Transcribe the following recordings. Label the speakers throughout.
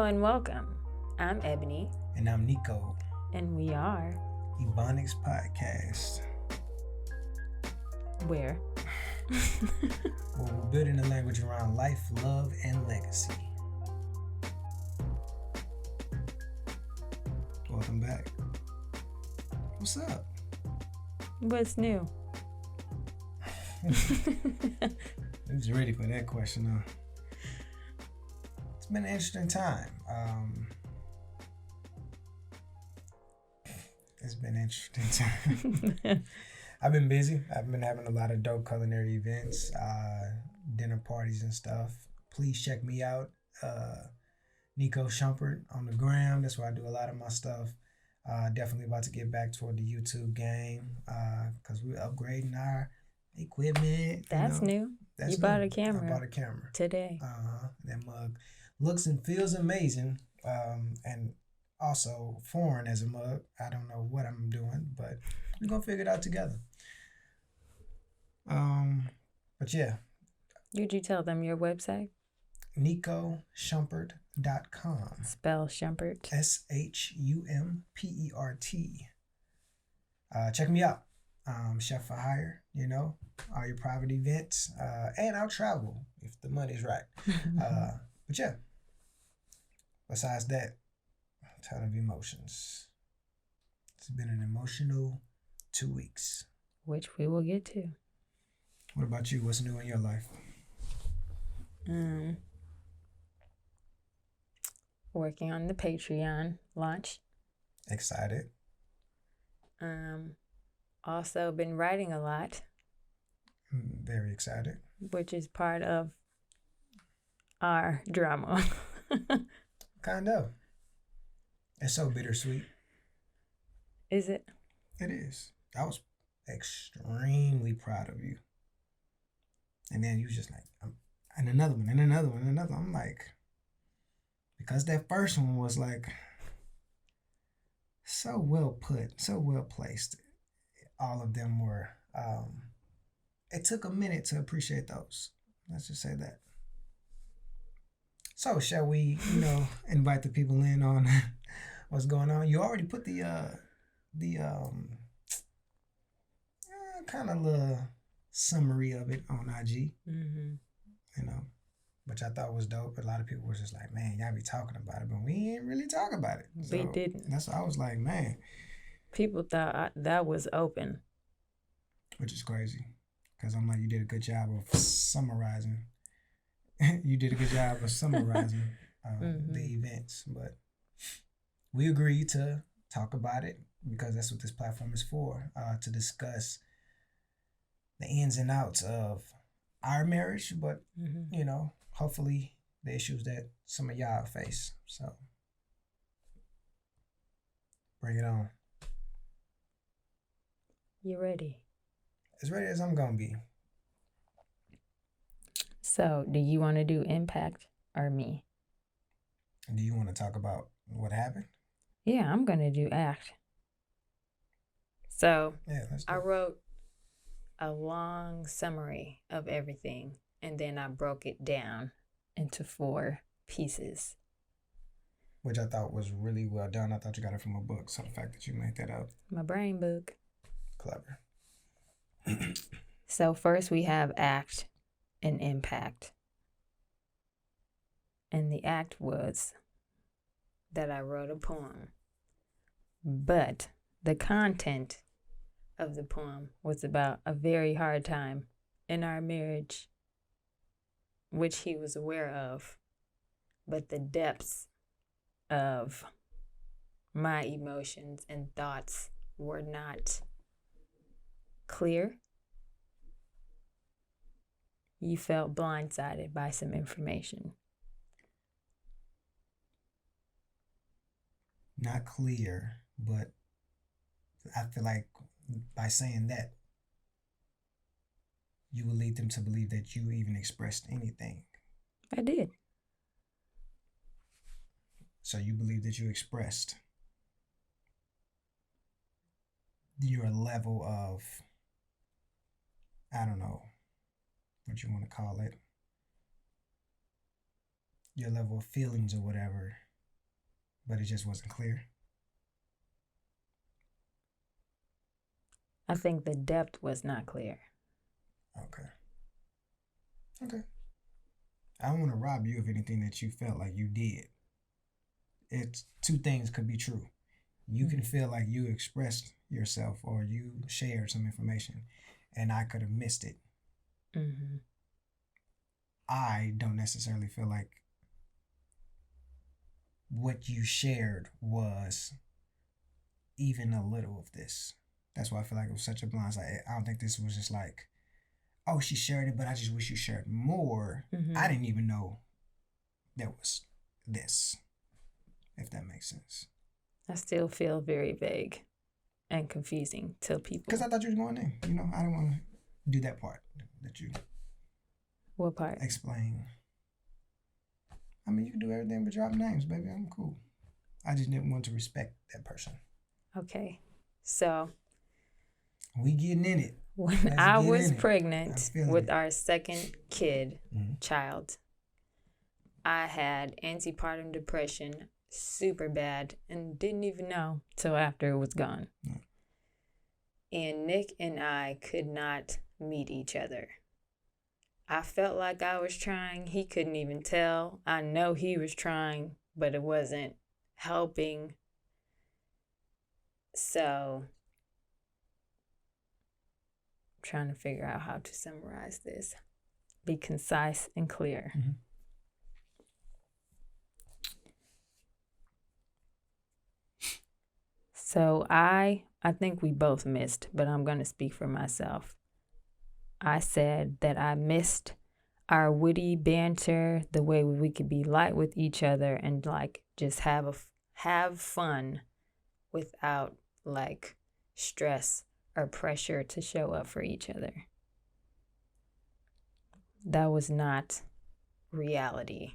Speaker 1: and welcome. I'm Ebony.
Speaker 2: And I'm Nico.
Speaker 1: And we are
Speaker 2: EboNics podcast.
Speaker 1: Where?
Speaker 2: Well, we're building a language around life, love, and legacy. Welcome back. What's up?
Speaker 1: What's new?
Speaker 2: I was ready for that question, huh? It's been an interesting time. It's been an interesting time. I've been busy. I've been having a lot of dope culinary events, dinner parties and stuff. Please check me out, Nico Shumpert on the gram. That's where I do a lot of my stuff. Definitely about to get back toward the YouTube game because we're upgrading our equipment.
Speaker 1: That's new. You bought a camera.
Speaker 2: I bought a camera
Speaker 1: today.
Speaker 2: That mug looks and feels amazing, and also foreign as a mug. I don't know what I'm doing, but we're gonna figure it out together. But yeah.
Speaker 1: Did you tell them your website?
Speaker 2: NicoSchumpert.com.
Speaker 1: Spell Shumpert.
Speaker 2: SHUMPERT. Check me out. Chef for hire, all your private events, and I'll travel if the money's right. But yeah, besides that, a ton of emotions. It's been an emotional 2 weeks.
Speaker 1: Which we will get to.
Speaker 2: What about you? What's new in your life?
Speaker 1: Working on the Patreon launch.
Speaker 2: Excited.
Speaker 1: Also been writing a lot.
Speaker 2: Very excited.
Speaker 1: Which is part of our drama.
Speaker 2: Kind of. It's so bittersweet.
Speaker 1: Is it?
Speaker 2: It is. I was extremely proud of you. And then you was just like, and another one, and another one, and another one. I'm like, because that first one was like so well put, so well placed. All of them were, it took a minute to appreciate those. Let's just say that. So shall we, invite the people in on what's going on? You already put the kind of little summary of it on IG, which I thought was dope. A lot of people were just like, man, y'all be talking about it, but we ain't really talk about it. So
Speaker 1: we didn't.
Speaker 2: That's why I was like, man.
Speaker 1: People thought that was open.
Speaker 2: Which is crazy. Because I'm like, you did a good job of summarizing. You did a good job of summarizing the events. But we agreed to talk about it because that's what this platform is for, to discuss the ins and outs of our marriage, but, hopefully the issues that some of y'all face. So bring it on.
Speaker 1: You ready?
Speaker 2: As ready as I'm going to be.
Speaker 1: So, do you want to do impact or me?
Speaker 2: Do you want to talk about what happened?
Speaker 1: Yeah, I'm going to do act. So,
Speaker 2: yeah,
Speaker 1: I wrote a long summary of everything, and then I broke it down into 4 pieces.
Speaker 2: Which I thought was really well done. I thought you got it from a book, so the fact that you made that up.
Speaker 1: My brain book.
Speaker 2: Clever.
Speaker 1: So first we have act and impact. And the act was that I wrote a poem. But the content of the poem was about a very hard time in our marriage, which he was aware of. But the depths of my emotions and thoughts were not clear. You felt blindsided by some information.
Speaker 2: Not clear, but I feel like by saying that, you would lead them to believe that you even expressed anything.
Speaker 1: I did.
Speaker 2: So you believe that you expressed your level of, I don't know what you want to call it, your level of feelings or whatever but it just wasn't clear.
Speaker 1: I think the depth was not clear.
Speaker 2: Okay. I don't want to rob you of anything that you felt like you did. It's two things could be true. You can feel like you expressed yourself or you shared some information and I could have missed it.
Speaker 1: Mm-hmm.
Speaker 2: I don't necessarily feel like what you shared was even a little of this. That's why I feel like it was such a blind side. I don't think this was just like, oh, she shared it, but I just wish you shared more.
Speaker 1: Mm-hmm.
Speaker 2: I didn't even know there was this, if that makes sense.
Speaker 1: I still feel very vague and confusing to people.
Speaker 2: Because I thought you were going in. You know, I didn't want to do that part that you...
Speaker 1: What part?
Speaker 2: Explain. I mean, you can do everything but drop names, baby. I'm cool. I just didn't want to respect that person.
Speaker 1: Okay. So...
Speaker 2: we getting in it.
Speaker 1: When I was pregnant with our second kid, child, I had antepartum depression super bad and didn't even know till after it was gone. And Nick and I could not meet each other. I felt like I was trying. He couldn't even tell. I know he was trying, but it wasn't helping. So... trying to figure out how to summarize this. Be concise and clear.
Speaker 2: Mm-hmm.
Speaker 1: So I think we both missed, but I'm going to speak for myself. I said that I missed our witty banter, the way we could be light with each other and like just have fun without like stress or pressure to show up for each other. That was not reality.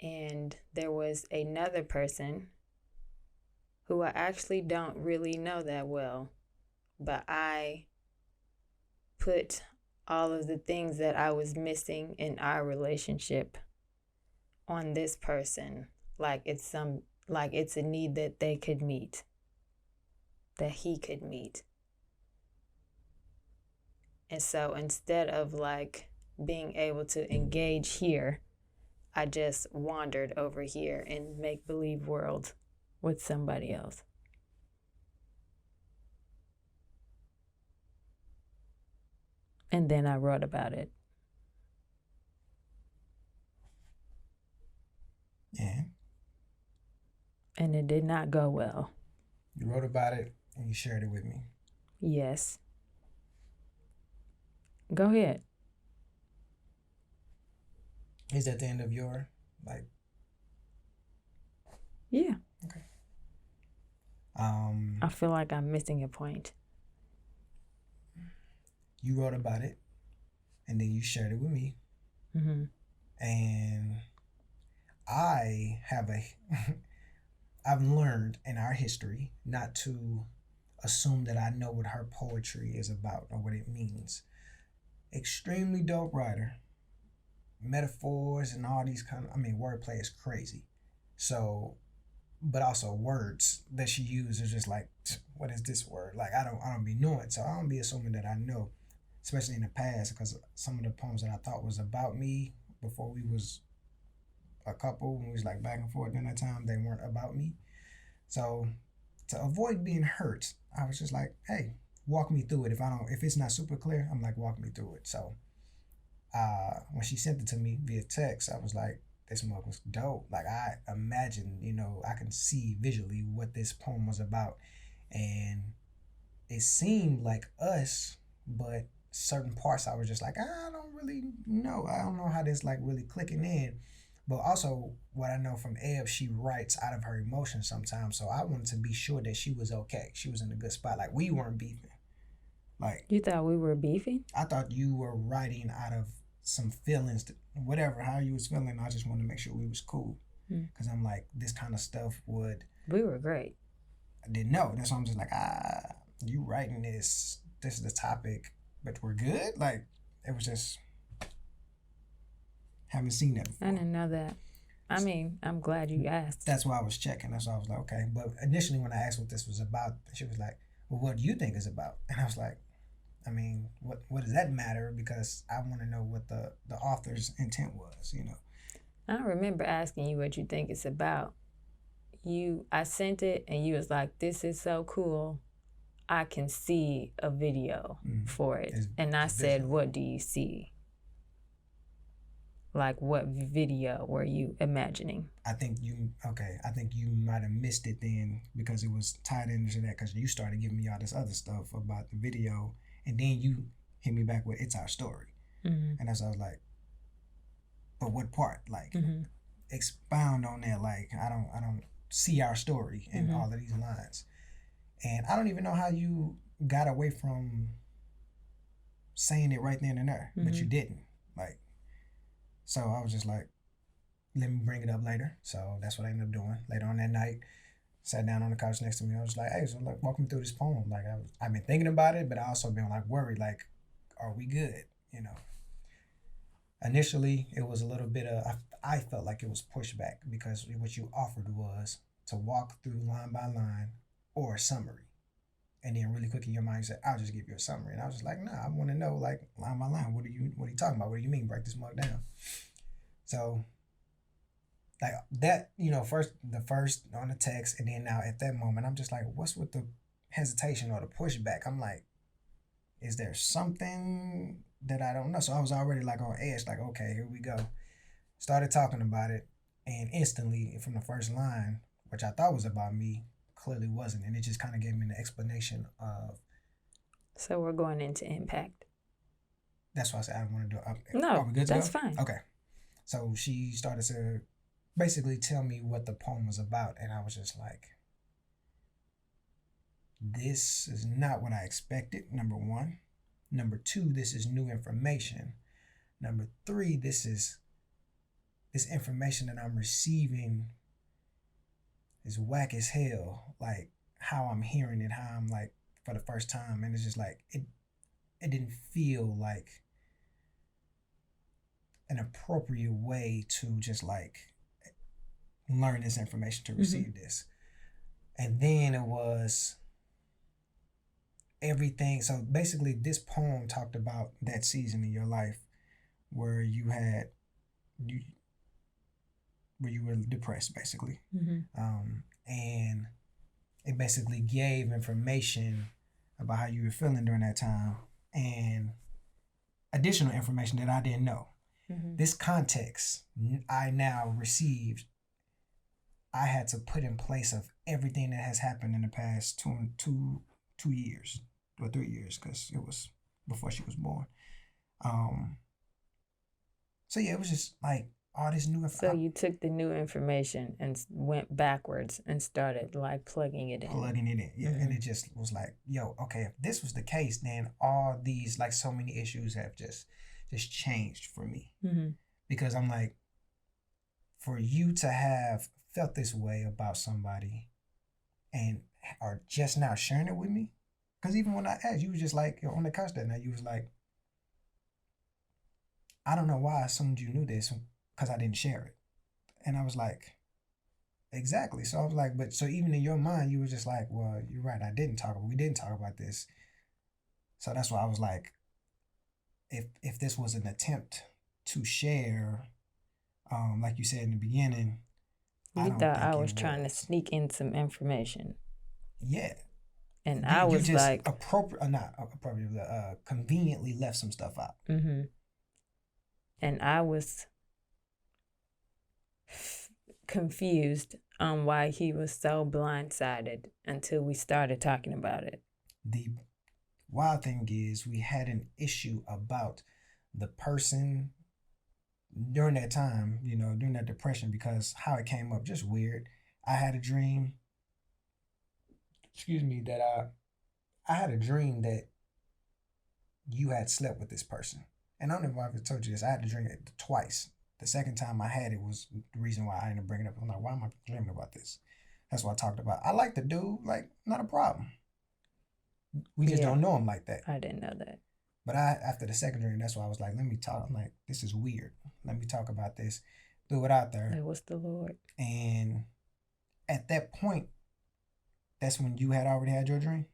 Speaker 1: And there was another person who I actually don't really know that well, but I put all of the things that I was missing in our relationship on this person, like it's a need that they could meet, that he could meet. And so instead of like being able to engage here, I just wandered over here in make-believe world with somebody else. And then I wrote about it.
Speaker 2: Yeah.
Speaker 1: And it did not go well.
Speaker 2: You wrote about it and you shared it with me.
Speaker 1: Yes. Go ahead.
Speaker 2: Is that the end of your, like...
Speaker 1: Yeah.
Speaker 2: Okay.
Speaker 1: I feel like I'm missing a point.
Speaker 2: You wrote about it, and then you shared it with me.
Speaker 1: Mm-hmm.
Speaker 2: And I've learned in our history not to assume that I know what her poetry is about or what it means. Extremely dope writer. Metaphors and all these wordplay is crazy. So, but also words that she uses just like, what is this word? Like, I don't be knowing. So I don't be assuming that I know, especially in the past, because some of the poems that I thought was about me before we was a couple, when we was like back and forth in that time, they weren't about me. So to avoid being hurt, I was just like, hey, walk me through it. If it's not super clear, I'm like, walk me through it. So when she sent it to me via text, I was like, this mug was dope. Like, I imagined, I can see visually what this poem was about. And it seemed like us, but certain parts I was just like, I don't really know. I don't know how this like really clicking in. But also what I know from Eb, she writes out of her emotions sometimes. So I wanted to be sure that she was okay. She was in a good spot. Like, we weren't beefing. Like,
Speaker 1: you thought we were beefing?
Speaker 2: I thought you were writing out of some feelings, whatever, how you was feeling. I just wanted to make sure we was cool. Because I'm like, this kind of stuff would...
Speaker 1: We were great.
Speaker 2: I didn't know. That's why I'm just like, you writing this is the topic, but we're good? Like, it was just... haven't seen that before.
Speaker 1: I didn't know that. I mean, I'm glad you asked.
Speaker 2: That's why I was checking. That's why I was like, okay. But initially, when I asked what this was about, she was like, well, what do you think it's about? And I was like, I mean, what does that matter? Because I want to know what the author's intent was, you know.
Speaker 1: I remember asking you what you think it's about. I sent it and you was like, this is so cool. I can see a video for it. And I said, visual. What do you see? Like, what video were you imagining?
Speaker 2: I think you might have missed it then because it was tied into that because you started giving me all this other stuff about the video. And then you hit me back with, it's our story. And that's why I was like, but what part? Like, expound on that. Like, I don't see our story in all of these lines. And I don't even know how you got away from saying it right then and there, but you didn't. Like, so I was just like, let me bring it up later. So that's what I ended up doing. Later on that night, sat down on the couch next to me. I was like, hey, so like, walk me through this poem. Like, I've been thinking about it, but I also been like worried, like, are we good? You know. Initially, it was a little bit of, I felt like it was pushback because what you offered was to walk through line by line or a summary. And then really quick in your mind, you said, I'll just give you a summary. And I was just like, nah, I want to know, like, line by line, what are you talking about? What do you mean? Break this mug down. So, like that, you know, the first on the text, and then now at that moment, I'm just like, what's with the hesitation or the pushback? I'm like, is there something that I don't know? So I was already like on edge, like, okay, here we go. Started talking about it, and instantly from the first line, which I thought was about me, clearly wasn't, and it just kind of gave me an explanation of.
Speaker 1: So we're going into impact.
Speaker 2: That's why I said I want to do it.
Speaker 1: No,
Speaker 2: are we good to
Speaker 1: that's
Speaker 2: go?
Speaker 1: Fine.
Speaker 2: Okay. So she started to basically tell me what the poem was about, and I was just like, this is not what I expected, number one. Number two, this is new information. Number three, this information that I'm receiving is whack as hell. Like how I'm hearing it, how I'm like for the first time. And it's just like, it didn't feel like an appropriate way to just like learn this information, to receive this. And then it was everything. So basically this poem talked about that season in your life where you were depressed, basically. And it basically gave information about how you were feeling during that time and additional information that I didn't know. This context I now received, I had to put in place of everything that has happened in the past 2 years or 3 years, because it was before she was born. So yeah, it was just like all this new information.
Speaker 1: So you took the new information and went backwards and started like plugging it in.
Speaker 2: Yeah. And it just was like, yo, okay, if this was the case, then all these, like so many issues have just changed for me. Because I'm like, for you to have felt this way about somebody and are just now sharing it with me, because even when I asked, you was just like, on the couch that night, you was like, I don't know why I assumed you knew this, because I didn't share it. And I was like, exactly. So I was like, but so even in your mind, you were just like, well, you're right, we didn't talk about this. So that's why I was like, if this was an attempt to share, like you said in the beginning,
Speaker 1: you thought I was trying to sneak in some information.
Speaker 2: Yeah.
Speaker 1: And I was
Speaker 2: just
Speaker 1: like,
Speaker 2: conveniently left some stuff out.
Speaker 1: And I was confused on why he was so blindsided until we started talking about it.
Speaker 2: The wild thing is, we had an issue about the person during that time, you know, during that depression, because how it came up, just weird. I had a dream, that I had a dream that you had slept with this person. And I don't know if I've ever told you this. I had to dream it twice. The second time I had it was the reason why I ended up bringing it up. I'm like, why am I dreaming about this? That's what I talked about. I like the dude, like, not a problem. We just don't know him like that.
Speaker 1: I didn't know that.
Speaker 2: But after the second dream, that's why I was like, let me talk. I'm like, this is weird. Let me talk about this. threw it out there.
Speaker 1: It was the Lord.
Speaker 2: And at that point, that's when you had already had your dream.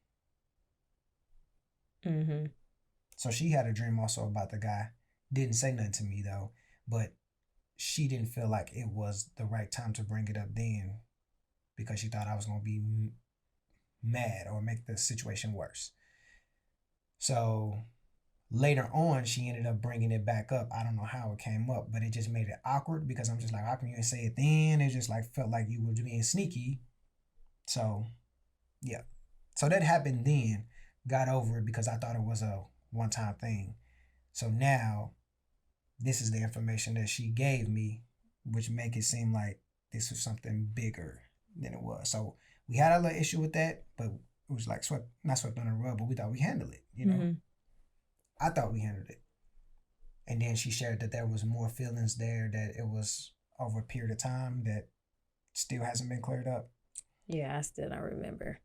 Speaker 1: Mm-hmm.
Speaker 2: So she had a dream also about the guy. Didn't say nothing to me though, but she didn't feel like it was the right time to bring it up then because she thought I was going to be mad or make the situation worse. So later on, she ended up bringing it back up. I don't know how it came up, but it just made it awkward because I'm just like, how can you say it then? It just like felt like you were being sneaky. So, yeah. So that happened then. Got over it because I thought it was a one-time thing. So now, this is the information that she gave me, which make it seem like this was something bigger than it was. So we had a little issue with that, but it was like not swept under the rug, but we thought we handled it, you know.
Speaker 1: Mm-hmm.
Speaker 2: I thought we handled it. And then she shared that there was more feelings there, that it was over a period of time that still hasn't been cleared up.
Speaker 1: Yeah, I still don't remember.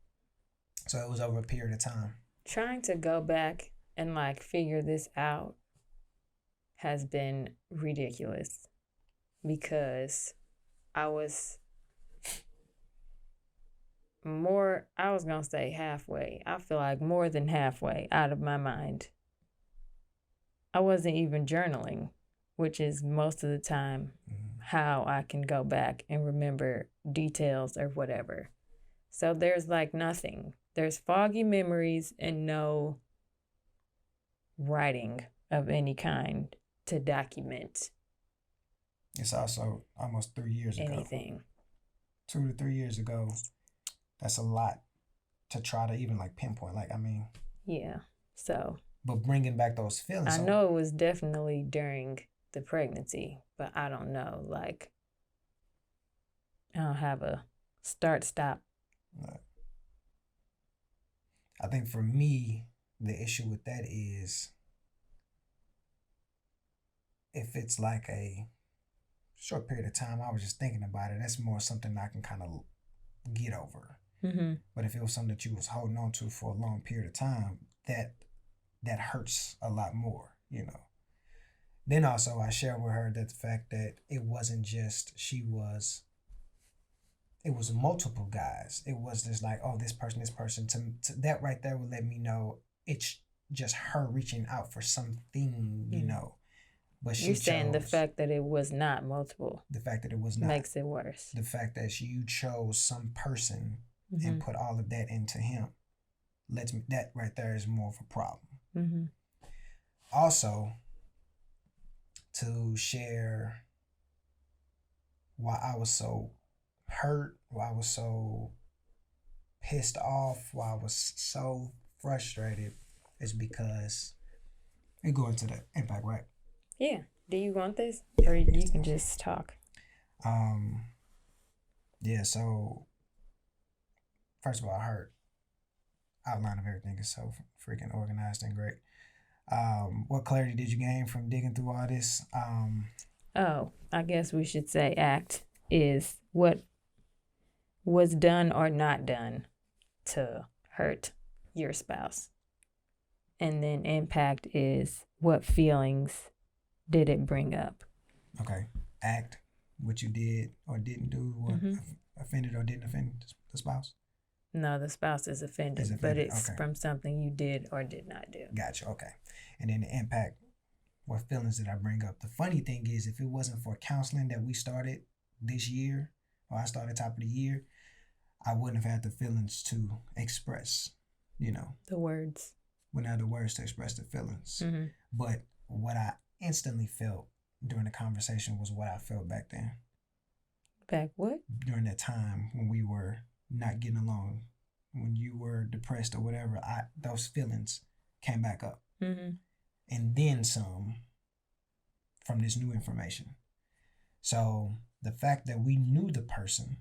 Speaker 2: So it was over a period of time.
Speaker 1: Trying to go back and like figure this out has been ridiculous because I was gonna say halfway. I feel like more than halfway out of my mind. I wasn't even journaling, which is most of the time how I can go back and remember details or whatever. So there's like nothing. There's foggy memories and no writing of any kind to document
Speaker 2: It's also almost 3 years ago.
Speaker 1: anything.
Speaker 2: 2 to 3 years ago. That's a lot to try to even like pinpoint. Like, I mean.
Speaker 1: Yeah. So.
Speaker 2: But bringing back those feelings.
Speaker 1: I know it was definitely during the pregnancy, but I don't know. Like, I don't have a start-stop.
Speaker 2: No. I think for me, the issue with that is if it's like a short period of time, I was just thinking about it. That's more something I can kind of get over.
Speaker 1: Mm-hmm.
Speaker 2: But if it was something that you was holding on to for a long period of time, that hurts a lot more, you know. Then also I shared with her that the fact that it wasn't just it was multiple guys. It was just like, oh, this person. To that right there would let me know it's just her reaching out for something, you know. But
Speaker 1: you're saying the fact that it was not multiple.
Speaker 2: The fact that it was not
Speaker 1: makes it worse.
Speaker 2: The fact that you chose some person and put all of that into him that right there is more of a problem.
Speaker 1: Mm-hmm.
Speaker 2: Also, to share why I was so hurt, why I was so pissed off, why I was so frustrated is because we go into the impact, right?
Speaker 1: Yeah. Do you want this?
Speaker 2: Yeah,
Speaker 1: or you can just talk?
Speaker 2: Yeah, so first of all, I heard outline of everything is so freaking organized and great. What clarity did you gain from digging through all this?
Speaker 1: I guess we should say ACT is what was done or not done to hurt your spouse. And then impact is what feelings did it bring up.
Speaker 2: Okay. ACT, what you did or didn't do, what offended or didn't offend the spouse?
Speaker 1: No, the spouse is offended, but it's from something you did or did not do.
Speaker 2: Gotcha. Okay. And then the impact, what feelings did I bring up? The funny thing is, if it wasn't for counseling that we started this year, or I started top of the year, I wouldn't have had the feelings to express, you know.
Speaker 1: The words.
Speaker 2: Wouldn't have the words to express the feelings.
Speaker 1: Mm-hmm.
Speaker 2: But what I instantly felt during the conversation was what I felt back then.
Speaker 1: Back what?
Speaker 2: During that time when we were not getting along, when you were depressed or whatever, those feelings came back up.
Speaker 1: Mm-hmm.
Speaker 2: And then some from this new information. So the fact that we knew the person,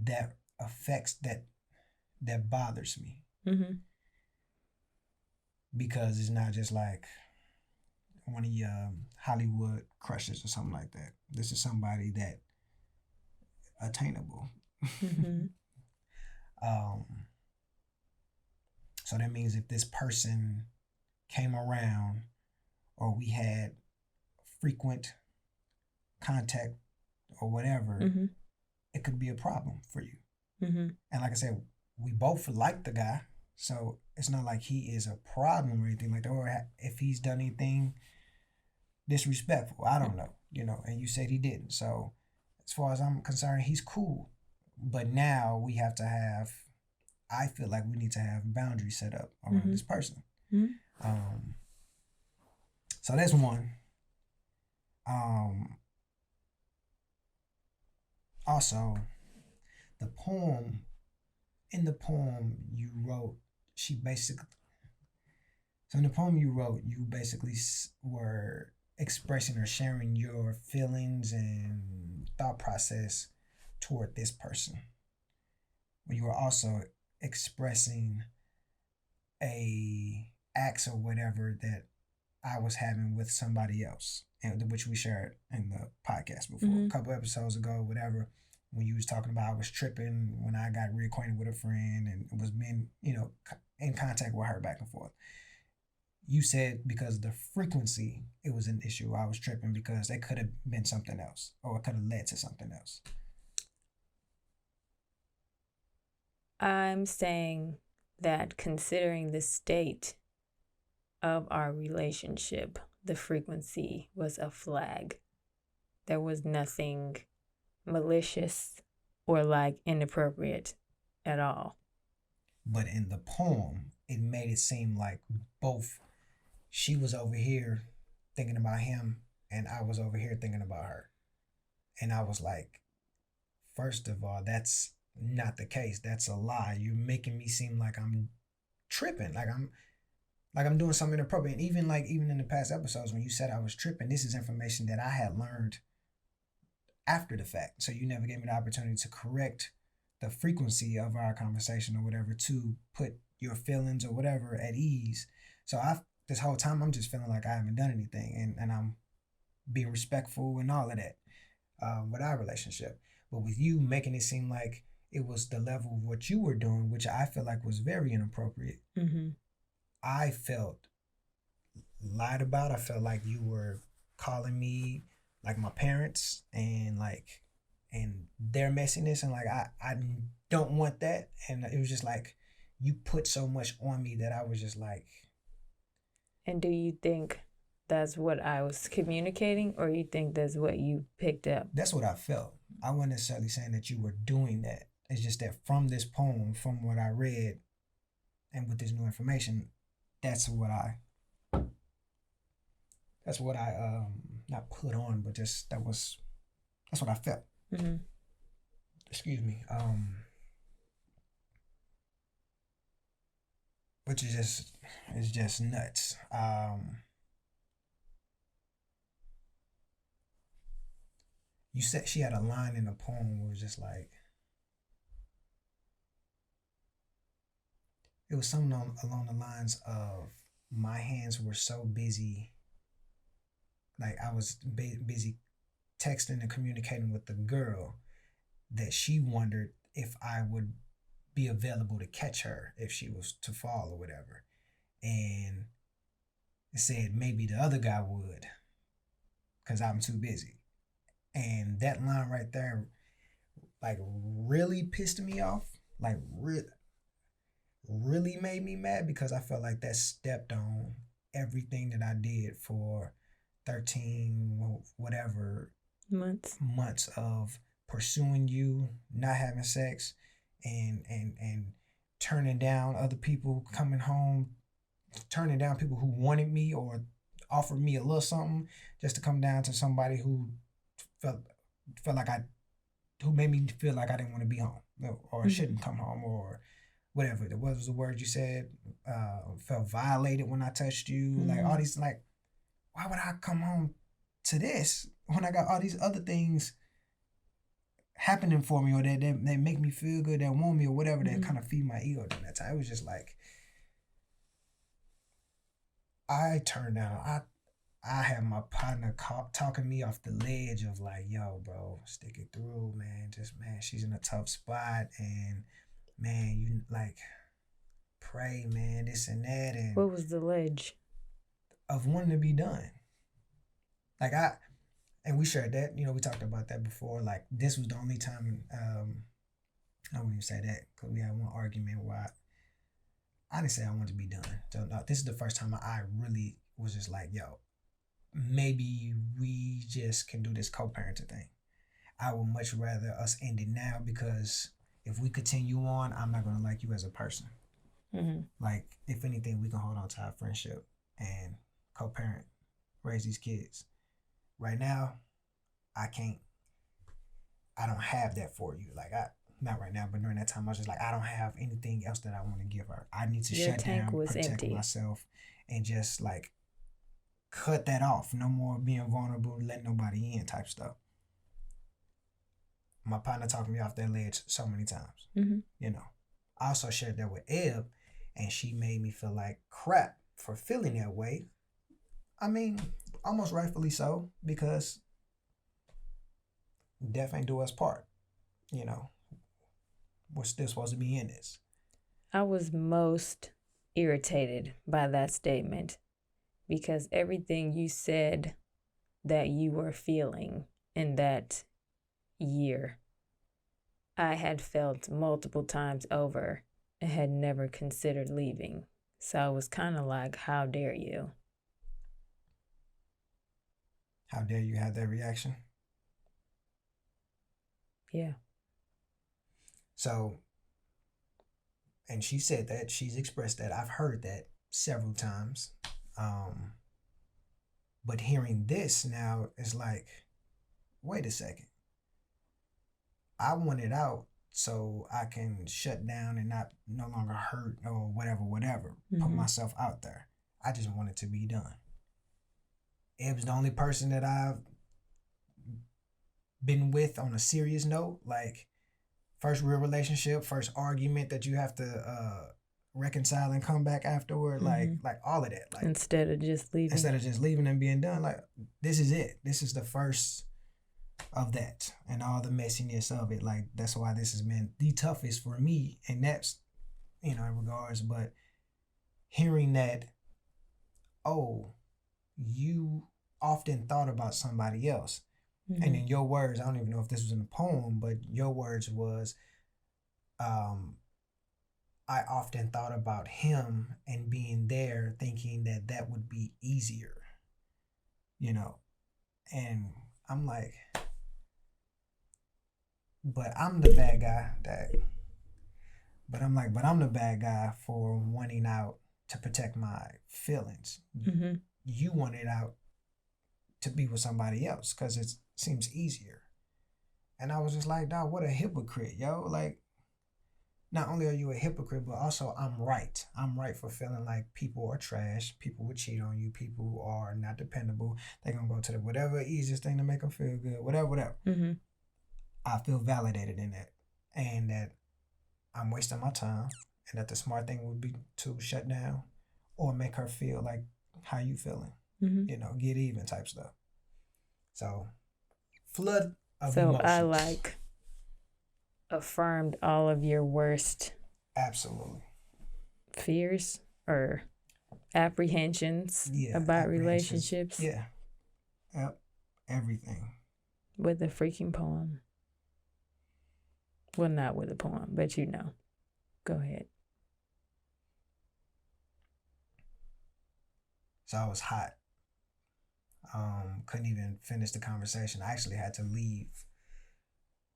Speaker 2: that affects that bothers me.
Speaker 1: Mm-hmm.
Speaker 2: Because it's not just like one of your Hollywood crushes or something like that. This is somebody that attainable.
Speaker 1: Mm-hmm.
Speaker 2: So that means if this person came around or we had frequent contact or whatever, it could be a problem for you. And like I said, we both like the guy, so it's not like he is a problem or anything like that, or if he's done anything disrespectful. I don't know, and you said he didn't. So as far as I'm concerned, he's cool. But now we have to have, I feel like we need to have boundaries set up around this person. So that's one. Also, in the poem you wrote, in the poem you wrote, you basically were expressing or sharing your feelings and thought process toward this person. You were also expressing a acts or whatever that I was having with somebody else, and which we shared in the podcast before, a couple episodes ago, whatever, when you was talking about I was tripping when I got reacquainted with a friend and was being, in contact with her back and forth. You said because of the frequency, it was an issue. I was tripping because it could have been something else, or it could have led to something else.
Speaker 1: I'm saying that considering the state of our relationship, the frequency was a flag. There was nothing malicious or inappropriate at all.
Speaker 2: But in the poem, it made it seem like both she was over here thinking about him and I was over here thinking about her. And I was like, first of all, that's not the case. That's a lie. You're making me seem like I'm tripping, like I'm doing something inappropriate. And even in the past episodes when you said I was tripping, this is information that I had learned after the fact. So you never gave me the opportunity to correct the frequency of our conversation or whatever, to put your feelings or whatever at ease. So this whole time I'm just feeling like I haven't done anything, and I'm being respectful and all of that with our relationship. But with you making it seem like it was the level of what you were doing, which I feel like was very inappropriate. I felt lied about. I felt like you were calling me like my parents and their messiness, and I don't want that. And it was just like you put so much on me that I was just like.
Speaker 1: And do you think that's what I was communicating, or you think that's what you picked up?
Speaker 2: That's what I felt. I wasn't necessarily saying that you were doing that. It's just that from this poem, from what I read, and with this new information, that's what I not put on, but just that's what I felt. Excuse me. Which is just nuts. You said she had a line in the poem where it was just like, it was something along the lines of, my hands were so busy, like I was busy texting and communicating with the girl, that she wondered if I would be available to catch her if she was to fall or whatever. And it said maybe the other guy would, because I'm too busy. And that line right there, really pissed me off. Really made me mad, because I felt like that stepped on everything that I did for 13 whatever months of pursuing you, not having sex, and turning down other people coming home, turning down people who wanted me or offered me a little something, just to come down to somebody who felt like who made me feel like I didn't want to be home, or shouldn't come home, or whatever. What was the word you said? Felt violated when I touched you. All these, why would I come home to this when I got all these other things happening for me, or that make me feel good, that want me, or whatever, that kind of feed my ego during that time. It was just like, I turned down. I had my partner talking me off the ledge of like, yo, bro, stick it through, man. She's in a tough spot, and man, you pray, man, this and that. And
Speaker 1: what was the ledge?
Speaker 2: of wanting to be done. Like and we shared that, you know, we talked about that before. Like this was the only time, I wouldn't even say that because we had one argument where I didn't say I wanted to be done. So no, this is the first time I really was just like, yo, maybe we just can do this co-parenting thing. I would much rather us end it now because if we continue on, I'm not gonna like you as a person.
Speaker 1: Mm-hmm.
Speaker 2: Like, if anything, we can hold on to our friendship and co-parent, raise these kids. Right now, I don't have that for you. Like, not right now, but during that time, I was just like, I don't have anything else that I want to give her. I need to
Speaker 1: Your
Speaker 2: shut
Speaker 1: tank
Speaker 2: down,
Speaker 1: was
Speaker 2: protect
Speaker 1: empty.
Speaker 2: myself, and just like cut that off. No more being vulnerable, letting nobody in type stuff. My partner talked me off that ledge so many times.
Speaker 1: Mm-hmm.
Speaker 2: You know, I also shared that with Eb, and she made me feel like crap for feeling that way. I mean, almost rightfully so, because death ain't do us part. You know, we're still supposed to be in this.
Speaker 1: I was most irritated by that statement because everything you said that you were feeling in that year, I had felt multiple times over and had never considered leaving. So I was kind of like, how dare you?
Speaker 2: How dare you have that reaction?
Speaker 1: Yeah.
Speaker 2: So, and she said that, she's expressed that. I've heard that several times. But hearing this now is like, wait a second. I want it out so I can shut down and no longer hurt or whatever,
Speaker 1: Mm-hmm.
Speaker 2: Put myself out there. I just want it to be done. Eb's the only person that I've been with on a serious note, like first real relationship, first argument that you have to reconcile and come back afterward,
Speaker 1: Mm-hmm.
Speaker 2: like all of that. Like
Speaker 1: instead of just leaving
Speaker 2: and being done, like this is it. This is the first of that and all the messiness of it. Like that's why this has been the toughest for me, and that's, you know, in regards. But hearing that, oh, you often thought about somebody else.
Speaker 1: Mm-hmm.
Speaker 2: And in your words, I don't even know if this was in the poem, but your words was, I often thought about him and being there, thinking that would be easier, you know. And I'm like, but I'm the bad guy but I'm the bad guy for wanting out to protect my feelings.
Speaker 1: Mm-hmm.
Speaker 2: You want it out to be with somebody else because it seems easier. And I was just like, dog, what a hypocrite, yo. Like, not only are you a hypocrite, but also I'm right. I'm right for feeling like people are trash. People would cheat on you. People are not dependable. They're going to go to the whatever easiest thing to make them feel good, whatever.
Speaker 1: Mm-hmm.
Speaker 2: I feel validated in that. And that I'm wasting my time. And that the smart thing would be to shut down or make her feel like how you feeling.
Speaker 1: Mm-hmm.
Speaker 2: You know, get even type stuff. So, flood of
Speaker 1: so
Speaker 2: emotions.
Speaker 1: I like affirmed all of your worst
Speaker 2: absolutely
Speaker 1: fears or apprehensions about relationships.
Speaker 2: Yeah. Yep. Everything.
Speaker 1: With a freaking poem. Well, not with a poem, but you know. Go ahead.
Speaker 2: So I was hot. Couldn't even finish the conversation. I actually had to leave.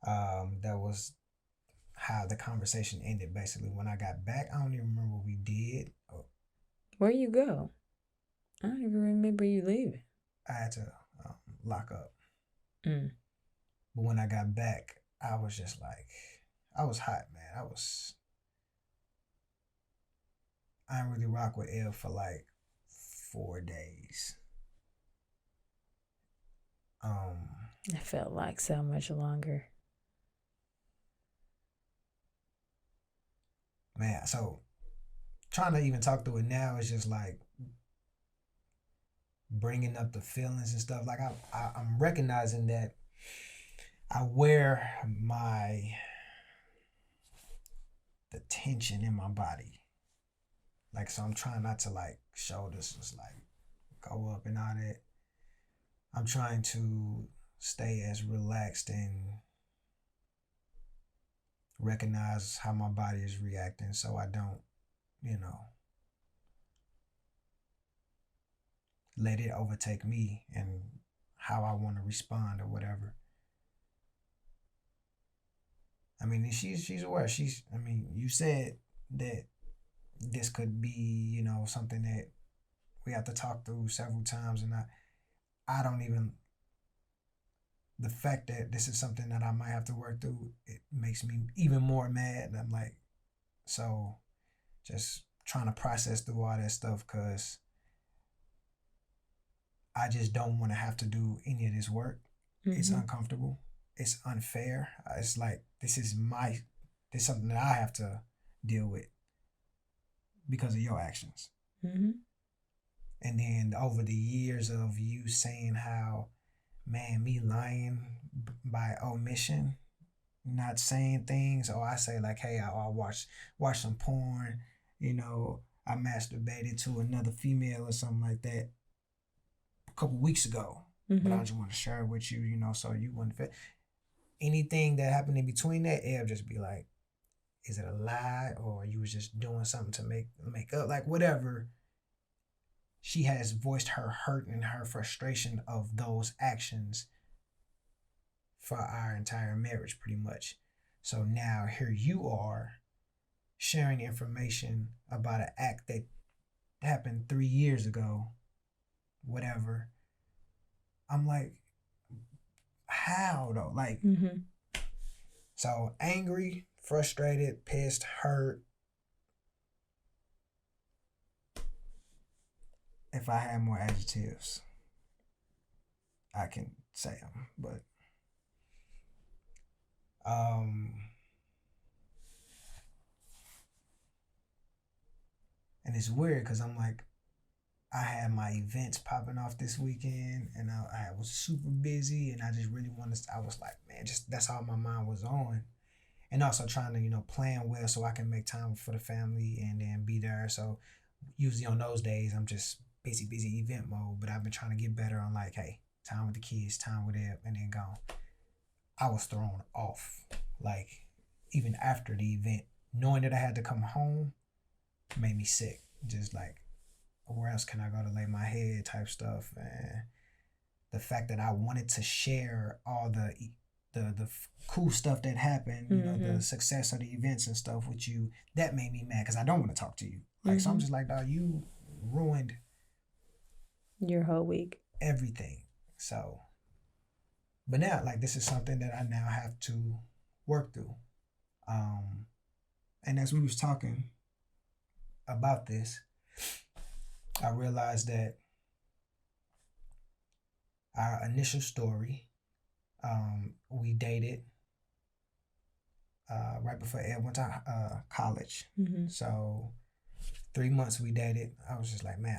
Speaker 2: That was how the conversation ended, basically. When I got back, I don't even remember what we did.
Speaker 1: Where you go? I don't even remember you leaving.
Speaker 2: I had to lock up.
Speaker 1: Mm.
Speaker 2: But when I got back, I was just like, I was hot, man. I didn't really rock with Eb for like 4 days.
Speaker 1: It felt like so much longer.
Speaker 2: Man, so trying to even talk through it now is just like bringing up the feelings and stuff. Like I'm recognizing that I wear the tension in my body. Like, so I'm trying not to like show this is like go up and all that. I'm trying to stay as relaxed and recognize how my body is reacting so I don't, let it overtake me and how I want to respond or whatever. I mean, she's aware. You said that this could be, something that we have to talk through several times, and I don't even, the fact that this is something that I might have to work through, it makes me even more mad. And I'm like, so just trying to process through all that stuff, because I just don't want to have to do any of this work. Mm-hmm. It's uncomfortable. It's unfair. It's like, this is something that I have to deal with because of your actions. Mm-hmm. And then over the years of you saying how, man, me lying by omission, not saying things, or I say like, hey, I'll watch some porn, I masturbated to another female or something like that a couple weeks ago. Mm-hmm. But I just want to share it with you, so you wouldn't fit. Anything that happened in between that, Eb just be like, is it a lie, or you was just doing something to make up, like whatever. She has voiced her hurt and her frustration of those actions for our entire marriage, pretty much. So now here you are sharing information about an act that happened 3 years ago, whatever. I'm like, how though? Like, mm-hmm. So angry, frustrated, pissed, hurt. If I had more adjectives, I can say them, but and it's weird because I'm like, I had my events popping off this weekend, and I was super busy, and I just really I was like, man, just that's all my mind was on. And also trying to, plan well so I can make time for the family and then be there. So usually on those days, I'm just busy event mode, but I've been trying to get better on like, hey, time with the kids, time with them, and then gone. I was thrown off, like even after the event, knowing that I had to come home made me sick. Just like, where else can I go to lay my head type stuff. And the fact that I wanted to share all the cool stuff that happened, mm-hmm. the success of the events and stuff with you, that made me mad because I don't want to talk to you. Like, mm-hmm. So I'm just like, dog, you ruined
Speaker 1: your whole week,
Speaker 2: everything. So, but now, like, this is something that I now have to work through. And as we was talking about this, I realized that our initial story, we dated right before Ed went to college. Mm-hmm. So 3 months we dated. I was just like, man,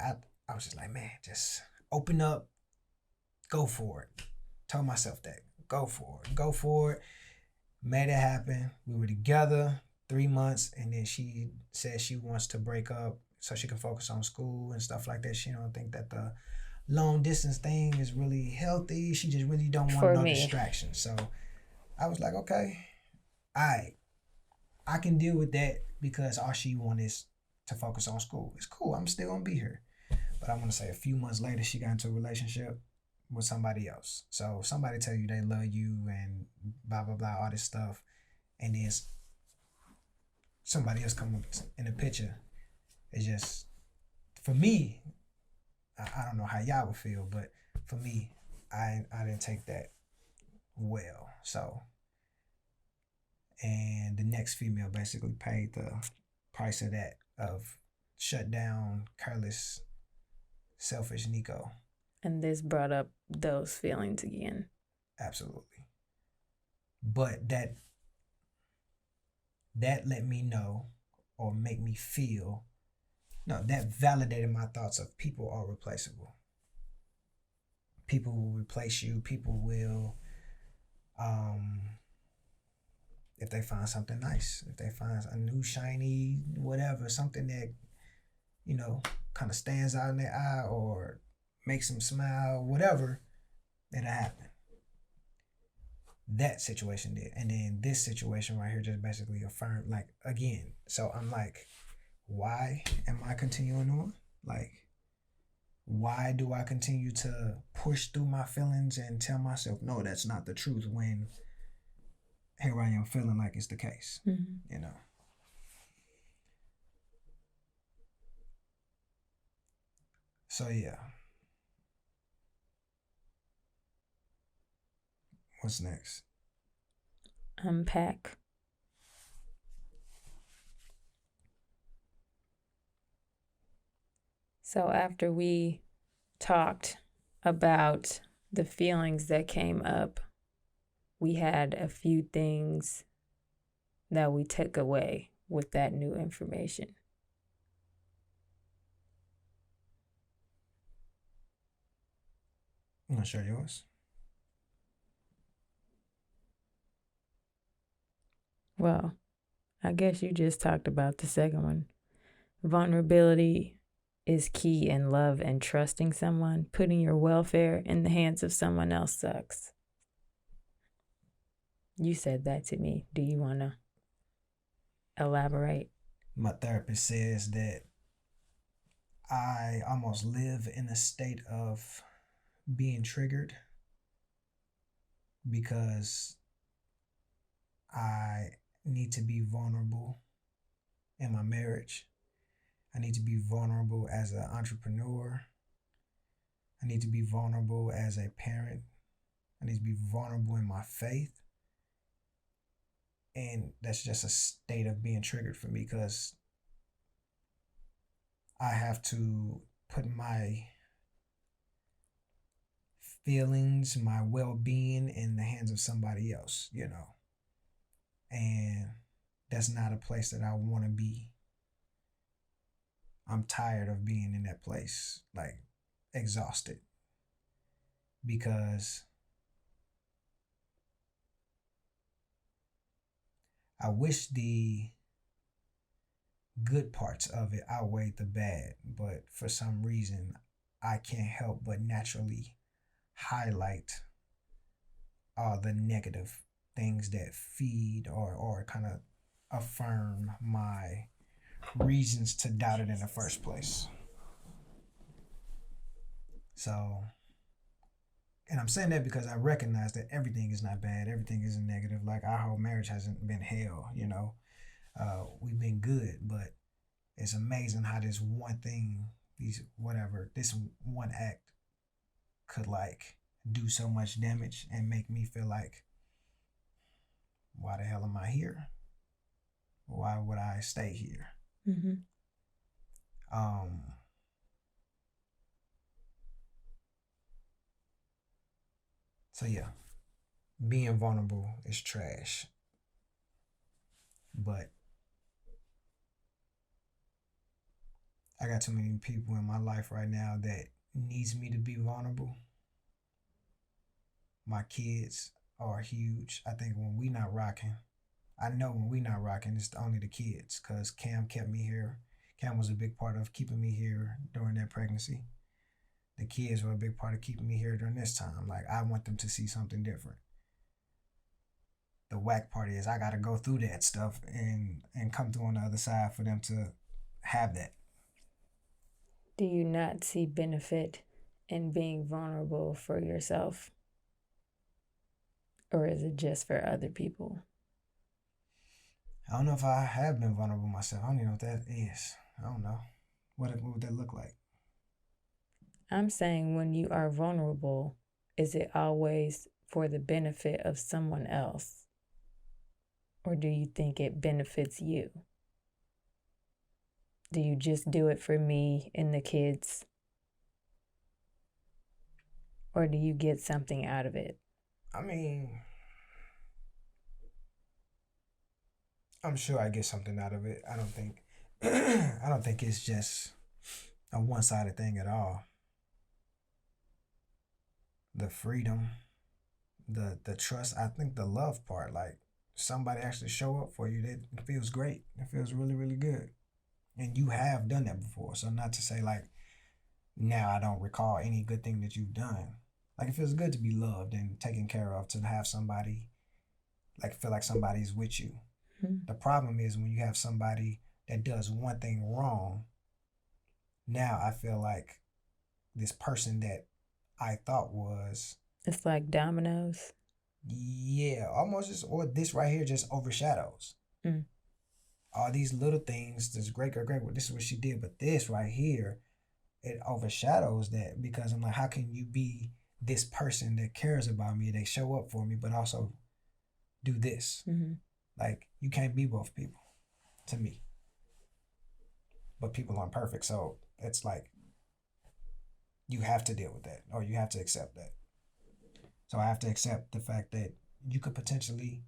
Speaker 2: just open up, go for it. Told myself that, go for it. Made it happen. We were together 3 months, and then she said she wants to break up so she can focus on school and stuff like that. She don't think that the long distance thing is really healthy. She just really don't want no distractions. So I was like, okay, I can deal with that because all she wants is to focus on school. It's cool. I'm still gonna be here. But I want to say a few months later, she got into a relationship with somebody else. So somebody tell you they love you and blah, blah, blah, all this stuff. And then somebody else come up in the picture. It's just, for me, I don't know how y'all would feel, but for me, I didn't take that well. So, and the next female basically paid the price of that, of shut down, careless, selfish Nico.
Speaker 1: And this brought up those feelings again.
Speaker 2: Absolutely. But that let me know, or make me feel, no, that validated my thoughts of people are replaceable. People will replace you. People will, if they find something nice, if they find a new shiny whatever, something that, kind of stands out in their eye, or makes them smile, whatever, it'll happen. That situation did. And then this situation right here just basically affirmed, like, again. So I'm like, why am I continuing on? Like, why do I continue to push through my feelings and tell myself, no, that's not the truth, when here I am feeling like it's the case, you know? So, yeah. What's next?
Speaker 1: Unpack. So after we talked about the feelings that came up, we had a few things that we took away with that new information.
Speaker 2: I'm gonna share yours.
Speaker 1: Well, I guess you just talked about the second one. Vulnerability is key in love and trusting someone. Putting your welfare in the hands of someone else sucks. You said that to me. Do you want to elaborate?
Speaker 2: My therapist says that I almost live in a state of being triggered because I need to be vulnerable in my marriage. I need to be vulnerable as an entrepreneur. I need to be vulnerable as a parent. I need to be vulnerable in my faith. And that's just a state of being triggered for me because I have to put my feelings, my well-being in the hands of somebody else, you know. And that's not a place that I want to be. I'm tired of being in that place, like exhausted, because I wish the good parts of it outweighed the bad, but for some reason I can't help but naturally highlight all the negative things that feed or kind of affirm my reasons to doubt it in the first place. So, and I'm saying that because I recognize that everything is not bad, everything isn't negative. Like, our whole marriage hasn't been hell, you know. We've been good, but it's amazing how this one thing, this one act could like do so much damage and make me feel like, why the hell am I here? Why would I stay here? So yeah, being vulnerable is trash, but I got too many people in my life right now that needs me to be vulnerable. My kids are huge. I think when we not rocking, I know when we not rocking, it's only the kids, because Cam kept me here. Cam was a big part of keeping me here during that pregnancy. The kids were a big part of keeping me here during this time. Like, I want them to see something different. The whack part is I got to go through that stuff and come through on the other side for them to have that.
Speaker 1: Do you not see benefit in being vulnerable for yourself? Or is it just for other people?
Speaker 2: I don't know if I have been vulnerable myself. I don't even know what that is. I don't know. What would that look like?
Speaker 1: I'm saying, when you are vulnerable, is it always for the benefit of someone else? Or do you think it benefits you? Do you just do it for me and the kids? Or do you get something out of it?
Speaker 2: I mean, I'm sure I get something out of it. I don't think it's just a one-sided thing at all. The freedom, the trust, I think the love part, like somebody actually show up for you, that feels great. It feels really, really good. And you have done that before. So not to say like now I don't recall any good thing that you've done. Like, it feels good to be loved and taken care of, to have somebody, like, feel like somebody's with you.
Speaker 1: Mm-hmm.
Speaker 2: The problem is when you have somebody that does one thing wrong, now I feel like this person that I thought was...
Speaker 1: It's like dominoes.
Speaker 2: Yeah, almost just, or this right here just overshadows.
Speaker 1: Mm.
Speaker 2: All these little things, this great, this is what she did, but this right here, it overshadows that, because I'm like, how can you be this person that cares about me, they show up for me, but also do this?
Speaker 1: Mm-hmm.
Speaker 2: Like, you can't be both people, to me. But people aren't perfect, so it's like, you have to deal with that, or you have to accept that. So I have to accept the fact that you could potentially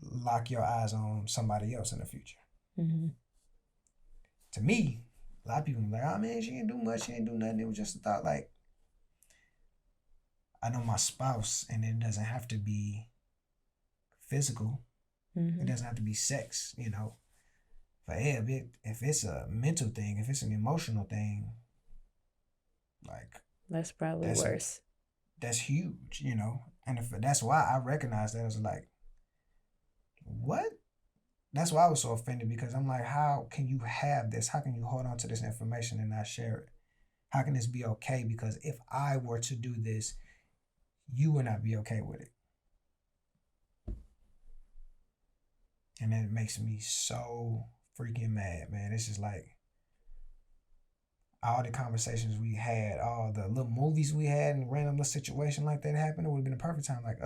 Speaker 2: lock your eyes on somebody else in the future.
Speaker 1: Mm-hmm.
Speaker 2: To me, a lot of people are like, oh man, she ain't do much, she ain't do nothing. It was just a thought. Like, I know my spouse, and it doesn't have to be physical.
Speaker 1: Mm-hmm.
Speaker 2: It doesn't have to be sex, you know. For Eb, if it's a mental thing, if it's an emotional thing, like,
Speaker 1: That's probably worse.
Speaker 2: That's huge, you know. And if that's why I recognize that, I was like, what? That's why I was so offended, because I'm like, how can you have this? How can you hold on to this information and not share it? How can this be okay? Because if I were to do this, you would not be okay with it. And it makes me so freaking mad, man. It's just like, all the conversations we had, all the little movies we had, and random little situation like that happened, it would have been a perfect time. Like,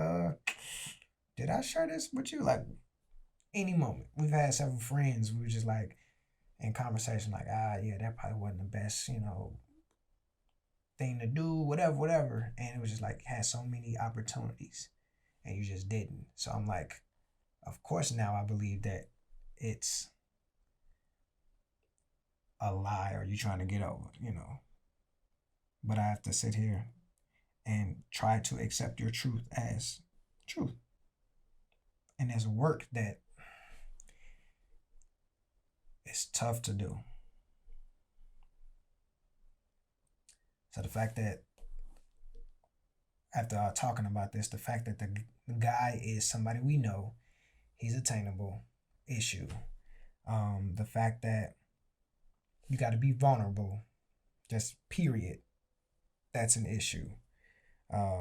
Speaker 2: did I share this with you? Like, any moment. We've had several friends, we were just like in conversation, like, yeah, that probably wasn't the best, you know, thing to do, whatever. And it was just like, had so many opportunities and you just didn't. So I'm like, of course now I believe that it's a lie, or you trying to get over, you know. But I have to sit here and try to accept your truth as truth. And there's work that is tough to do. So the fact that, after talking about this, the fact that the guy is somebody we know, he's attainable, issue. The fact that you got to be vulnerable, just period, that's an issue. What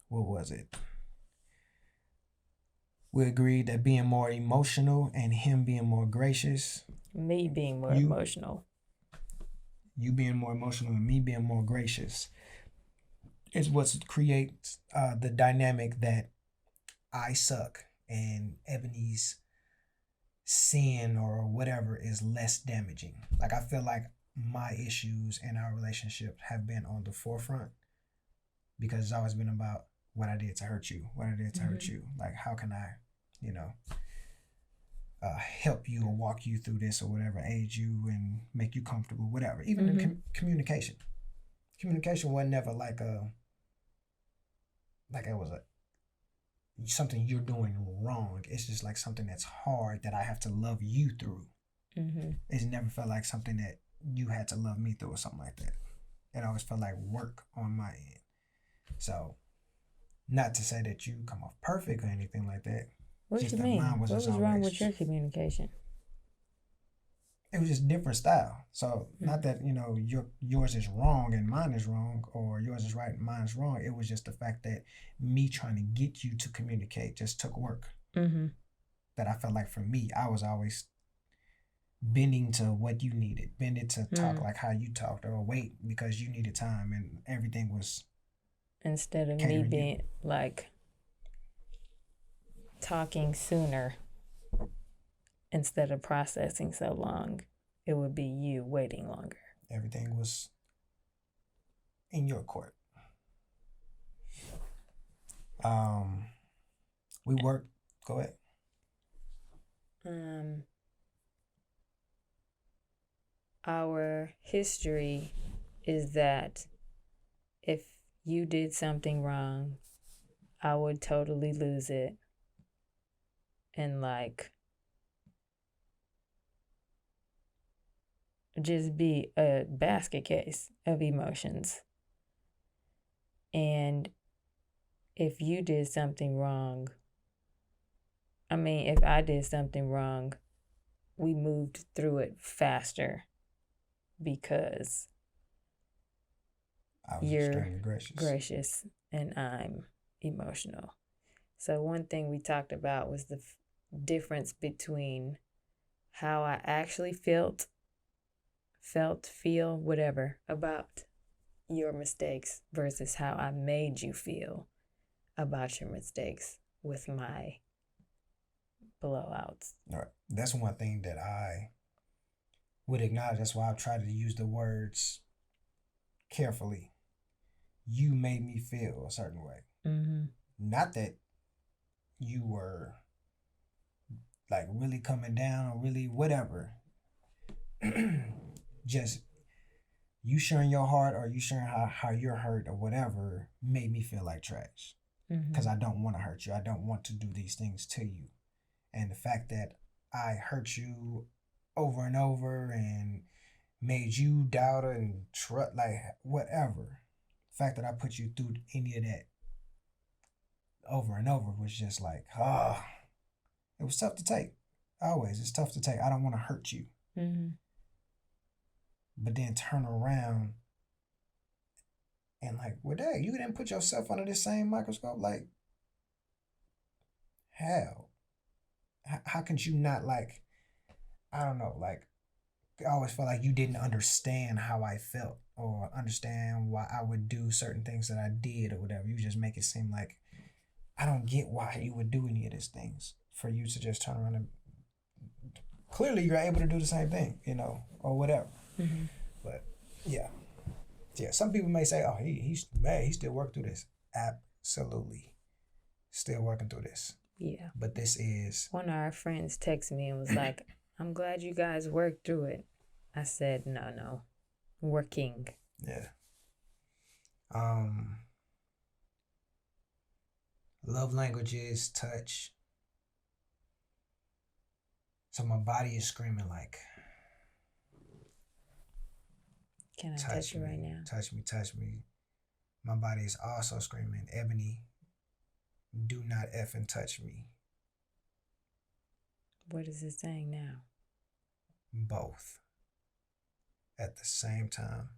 Speaker 2: was it? We agreed that being more emotional and him being more gracious.
Speaker 1: Me being more emotional.
Speaker 2: You being more emotional and me being more gracious is what creates the dynamic that I suck and Ebony's sin or whatever is less damaging. Like, I feel like my issues in our relationship have been on the forefront, because it's always been about what I did to hurt you, hurt you. Like, how can I, you know, help you or walk you through this or whatever, aid you and make you comfortable, whatever. Even in communication. Communication wasn't never like it was something you're doing wrong. It's just like something that's hard that I have to love you through. It's never felt like something that you had to love me through or something like that. It always felt like work on my end. So, not to say that you come off perfect or anything like that.
Speaker 1: What do you mean? What was wrong with your communication?
Speaker 2: It was just different style. So, not that, you know, yours is wrong and mine is wrong, or yours is right and mine is wrong. It was just the fact that me trying to get you to communicate just took work. That I felt like for me, I was always bending to what you needed, bending to talk like how you talked, or wait because you needed time, and everything was...
Speaker 1: Instead of me being like talking sooner, instead of processing so long, it would be you waiting longer.
Speaker 2: Everything was in your court. We worked. Go ahead.
Speaker 1: Our history is that if you did something wrong, I would totally lose it and like just be a basket case of emotions. And if you did something wrong, if I did something wrong, we moved through it faster because you're gracious and I'm emotional. So one thing we talked about was the difference between how I actually feel, whatever, about your mistakes versus how I made you feel about your mistakes with my blowouts.
Speaker 2: All right. That's one thing that I would acknowledge. That's why I've tried to use the words carefully. You made me feel a certain way.
Speaker 1: Mm-hmm.
Speaker 2: Not that you were like really coming down or really whatever. Just you sharing your heart or you sharing how you're hurt or whatever made me feel like trash. Because I don't want to hurt you. I don't want to do these things to you. And the fact that I hurt you over and over and made you doubt and trust, like whatever. The fact that I put you through any of that over and over was just like, it was tough to take. Always, it's tough to take. I don't want to hurt you.
Speaker 1: Mm-hmm.
Speaker 2: But then turn around and like, well, dang, you didn't put yourself under this same microscope? Like, hell. How could you not, like, I don't know, like, I always felt like you didn't understand how I felt or understand why I would do certain things that I did or whatever. You just make it seem like I don't get why you would do any of these things for you to just turn around and clearly you're able to do the same thing, or whatever.
Speaker 1: Mm-hmm.
Speaker 2: But yeah, some people may say, oh, he's mad, he still working through this. Absolutely. Still working through this.
Speaker 1: Yeah.
Speaker 2: But this is...
Speaker 1: One of our friends texted me and was like, I'm glad you guys worked through it. I said, no. Working.
Speaker 2: Yeah. Love languages, touch. So my body is screaming like...
Speaker 1: Can I touch you right now?
Speaker 2: Touch me. My body is also screaming, Ebony, do not effing touch me.
Speaker 1: What is it saying now?
Speaker 2: Both. At the same time.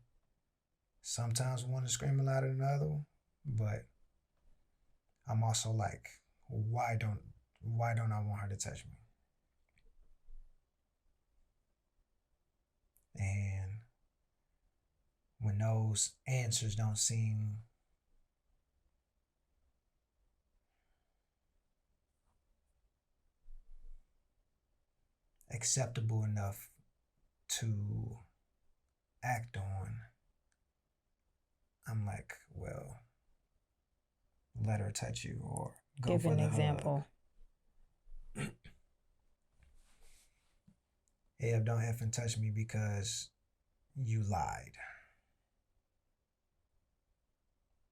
Speaker 2: Sometimes one is screaming louder than the other one, but I'm also like, why don't I want her to touch me? And when those answers don't seem acceptable enough to act on, I'm like, well, let her touch you or go
Speaker 1: Give
Speaker 2: for
Speaker 1: an
Speaker 2: the
Speaker 1: example.
Speaker 2: Eb, don't effing touch me because you lied.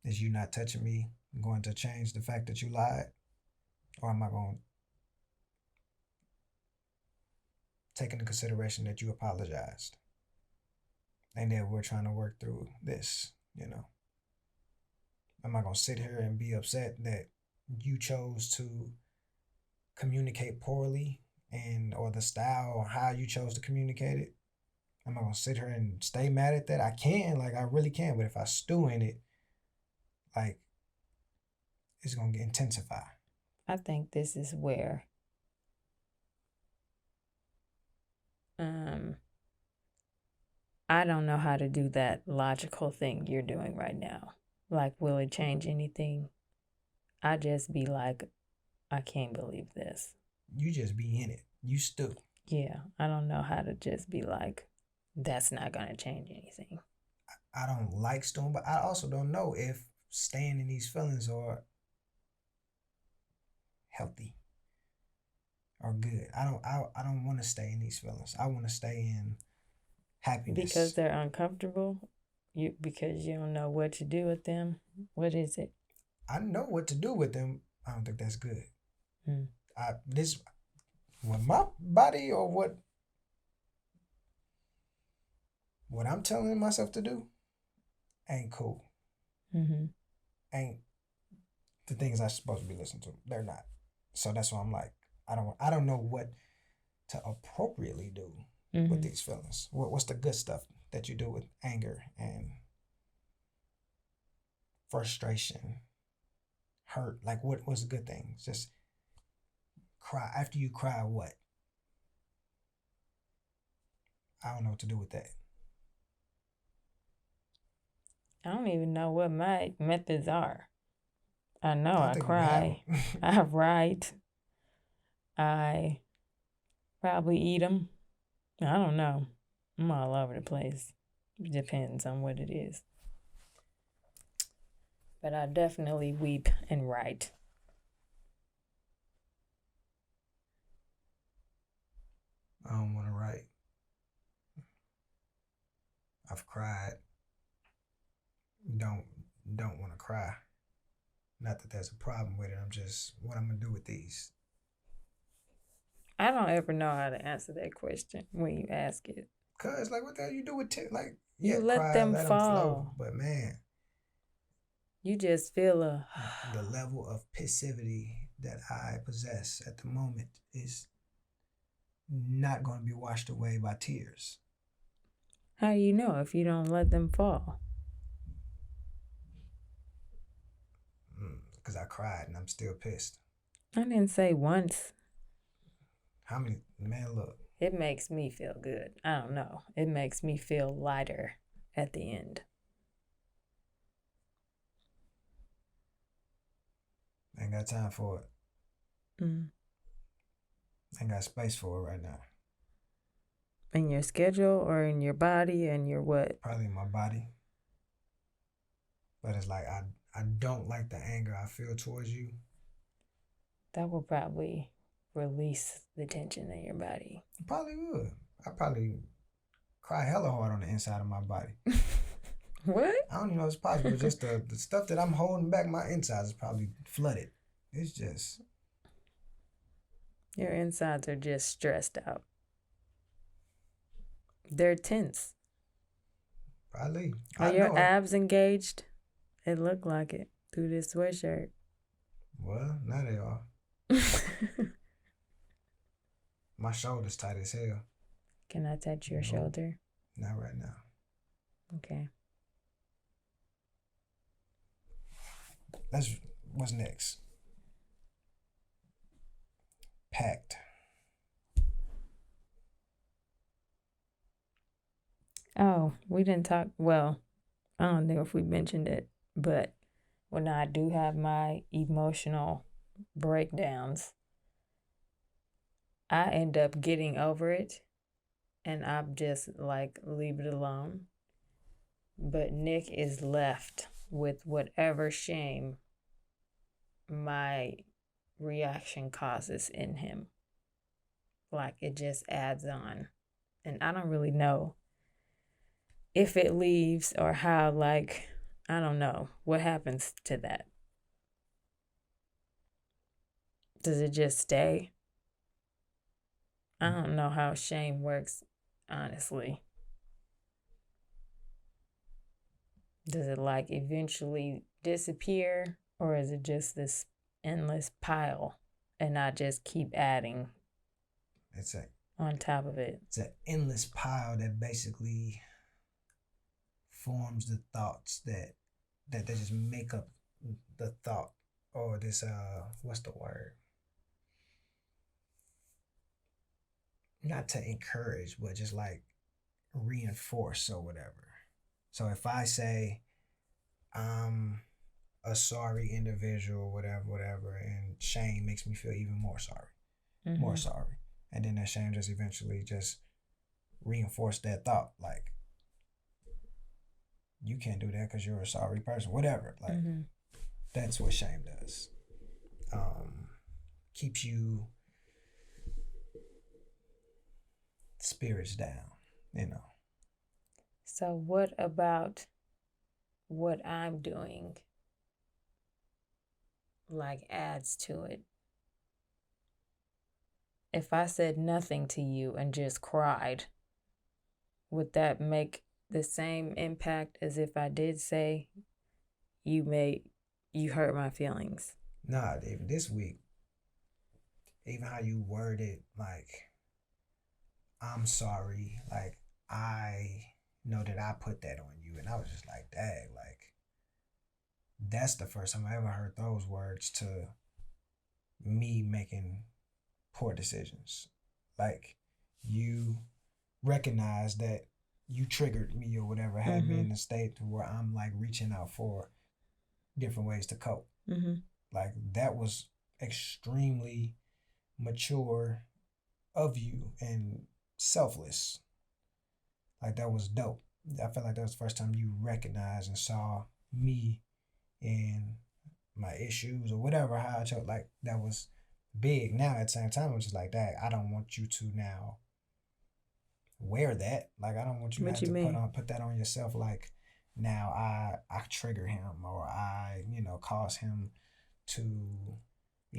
Speaker 2: Is you not touching me going to change the fact that you lied? Or am I going to take into consideration that you apologized? And that we're trying to work through this, Am I going to sit here and be upset that you chose to communicate poorly or the style or how you chose to communicate it? Am I going to sit here and stay mad at that? I can, I really can. But if I stew in it, it's going to intensify.
Speaker 1: I think this is where I don't know how to do that logical thing you're doing right now. Like, will it change anything? I just be like, I can't believe this.
Speaker 2: You just be in it. You stew.
Speaker 1: Yeah, I don't know how to just be like, that's not going to change anything.
Speaker 2: I don't like stewing, but I also don't know if staying in these feelings are healthy or good. I don't want to stay in these feelings. I want to stay in happiness.
Speaker 1: Because they're uncomfortable? Because you don't know what to do with them? What is it?
Speaker 2: I know what to do with them. I don't think that's good. With my body or what? what I'm telling myself to do ain't cool.
Speaker 1: Mm-hmm.
Speaker 2: Ain't the things I'm supposed to be listening to. They're not. So that's why I'm like, I don't know what to appropriately do with these feelings. What's the good stuff that you do with anger and frustration, hurt? Like, what's the good thing? Just cry. After you cry, what? I don't know what to do with that.
Speaker 1: I don't even know what my methods are. I know I
Speaker 2: think
Speaker 1: cry. I write. I probably eat them. I don't know. I'm all over the place. It depends on what it is. But I definitely weep and write.
Speaker 2: I don't want to write. I've cried. Don't want to cry. Not that there's a problem with it. I'm just, what I'm gonna do with these.
Speaker 1: I don't ever know how to answer that question when you ask it.
Speaker 2: Cause like, what the hell you do with like?
Speaker 1: You let
Speaker 2: cry,
Speaker 1: them
Speaker 2: let
Speaker 1: fall.
Speaker 2: Flow. But man,
Speaker 1: you just feel
Speaker 2: the level of passivity that I possess at the moment is not going to be washed away by tears.
Speaker 1: How do you know if you don't let them fall?
Speaker 2: Because I cried and I'm still pissed.
Speaker 1: I didn't say once.
Speaker 2: How many? Man, look.
Speaker 1: It makes me feel good. I don't know. It makes me feel lighter at the end.
Speaker 2: Ain't got time for it. Ain't got space for it right now.
Speaker 1: In your schedule or in your body and your what?
Speaker 2: Probably in my body. But it's like I don't like the anger I feel towards you.
Speaker 1: That will probably release the tension in your body.
Speaker 2: It probably would. I probably cry hella hard on the inside of my body.
Speaker 1: What?
Speaker 2: I don't even know if it's possible. Just the stuff that I'm holding back, my insides is probably flooded. It's just...
Speaker 1: Your insides are just stressed out. They're tense.
Speaker 2: Probably.
Speaker 1: Are your abs engaged? It looked like it through this sweatshirt.
Speaker 2: Well, now they are. My shoulder's tight as hell.
Speaker 1: Can I touch your shoulder?
Speaker 2: Not right now.
Speaker 1: Okay.
Speaker 2: What's next? Packed.
Speaker 1: Oh, we didn't talk. Well, I don't know if we mentioned it, but when I do have my emotional breakdowns, I end up getting over it and I'm just like, leave it alone. But Nick is left with whatever shame my reaction causes in him. Like, it just adds on. And I don't really know if it leaves or how, like, I don't know what happens to that. Does it just stay? I don't know how shame works, honestly. Does it like eventually disappear, or is it just this endless pile and I just keep adding on top of it?
Speaker 2: It's an endless pile that basically forms the thoughts that they just make up the thought, or this what's the word? Not to encourage, but just like reinforce or whatever. So if I say I'm a sorry individual, whatever, and shame makes me feel even more sorry, more sorry, and then that shame just eventually just reinforce that thought, like, you can't do that because you're a sorry person, whatever. Like, that's what shame does. Keeps you spirits down, you know.
Speaker 1: So what about what I'm doing like adds to it? If I said nothing to you and just cried, would that make the same impact as if I did say you hurt my feelings?
Speaker 2: Nah, David, this week, even how you worded, like, I'm sorry, like, I know that I put that on you. And I was just like, dang, like, that's the first time I ever heard those words to me making poor decisions. Like, you recognize that you triggered me or whatever, had me in a state where I'm like reaching out for different ways to cope. Like, that was extremely mature of you and selfless. Like, that was dope. I felt like that was the first time you recognized and saw me and my issues or whatever, how I felt. Like, that was big. Now at the same time, I'm just like, that I don't want you to now wear that. Like, I don't want you to have to put that on yourself. Like, now I trigger him, or I, cause him to,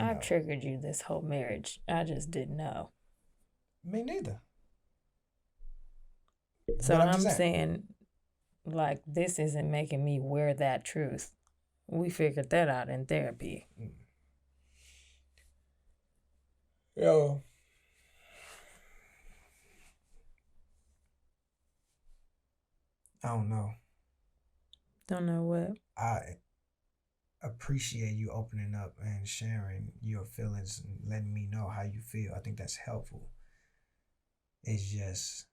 Speaker 1: I've triggered you this whole marriage. I just didn't know.
Speaker 2: Me neither.
Speaker 1: So I'm saying, like, this isn't making me wear that truth. We figured that out in therapy.
Speaker 2: Yo. I don't know.
Speaker 1: Don't know what?
Speaker 2: I appreciate you opening up and sharing your feelings and letting me know how you feel. I think that's helpful. It's just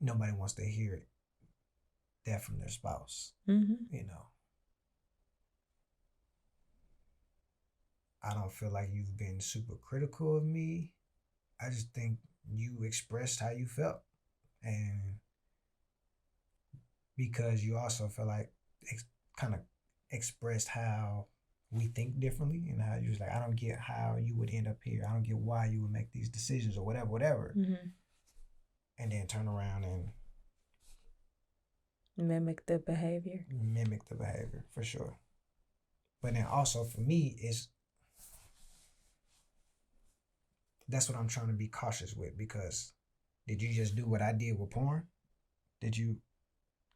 Speaker 2: nobody wants to hear that from their spouse. I don't feel like you've been super critical of me. I just think you expressed how you felt. And because you also feel like kind of expressed how we think differently, and how you was like, I don't get how you would end up here. I don't get why you would make these decisions or whatever. And then turn around and
Speaker 1: mimic the behavior,
Speaker 2: for sure. But then also for me, that's what I'm trying to be cautious with, because did you just do what I did with porn?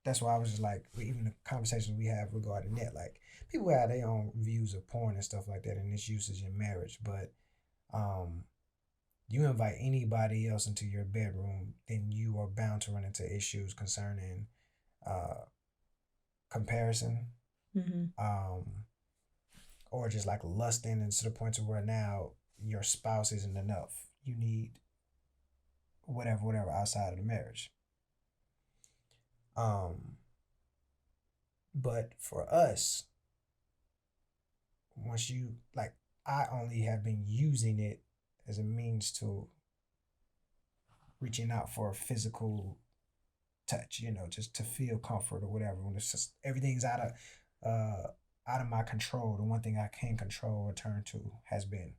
Speaker 2: That's why I was just like, even the conversations we have regarding that, like, people have their own views of porn and stuff like that and its usage in marriage, but you invite anybody else into your bedroom, then you are bound to run into issues concerning comparison, or just like lusting, and to the point to where now your spouse isn't enough. You need whatever outside of the marriage. But for us, once you, like, I only have been using it as a means to reaching out for a physical touch, just to feel comfort or whatever. When it's just everything's out of my control, the one thing I can control or turn to has been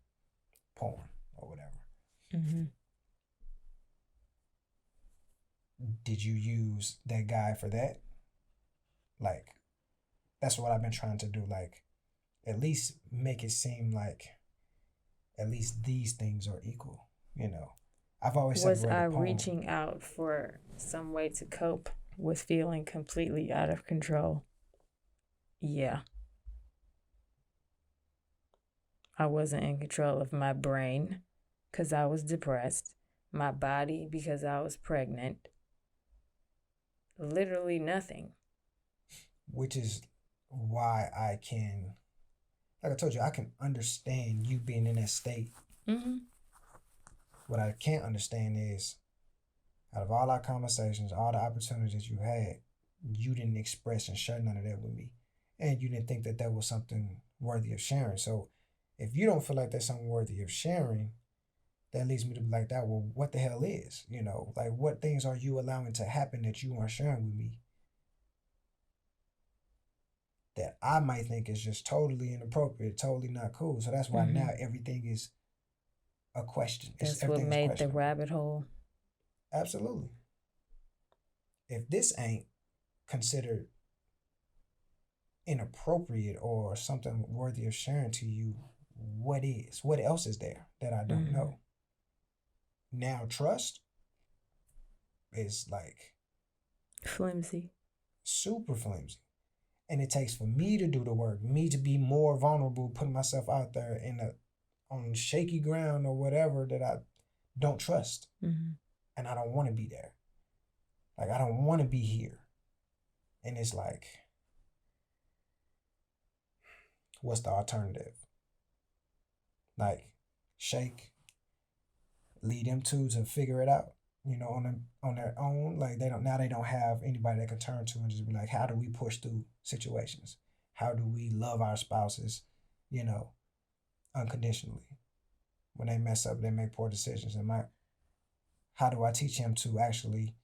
Speaker 2: porn or whatever. Did you use that guy for that? Like, that's what I've been trying to do. Like, at least make it seem like at least these things are equal. I've always said,
Speaker 1: was I reaching out for some way to cope with feeling completely out of control? Yeah. I wasn't in control of my brain because I was depressed, my body because I was pregnant. Literally nothing.
Speaker 2: Which is why I can, like I told you, I can understand you being in that state. What I can't understand is, out of all our conversations, all the opportunities you had, you didn't express and share none of that with me. And you didn't think that that was something worthy of sharing. So if you don't feel like that's something worthy of sharing, that leads me to be like, that, well, what the hell is? Like, what things are you allowing to happen that you aren't sharing with me, that I might think is just totally inappropriate, totally not cool? So that's why now everything is a question.
Speaker 1: That's what made the rabbit hole.
Speaker 2: Absolutely. If this ain't considered inappropriate or something worthy of sharing to you, what is? What else is there that I don't know? Now trust is like
Speaker 1: flimsy.
Speaker 2: super flimsy. And it takes for me to do the work, me to be more vulnerable, putting myself out there on shaky ground or whatever that I don't trust.
Speaker 1: Mm-hmm.
Speaker 2: And I don't want to be there. Like, I don't want to be here. And it's like, what's the alternative? Like, shake, lead them to figure it out, on their own. Like, they don't have anybody they can turn to and just be like, how do we push through situations? How do we love our spouses, unconditionally? When they mess up, they make poor decisions. And how do I teach him to actually,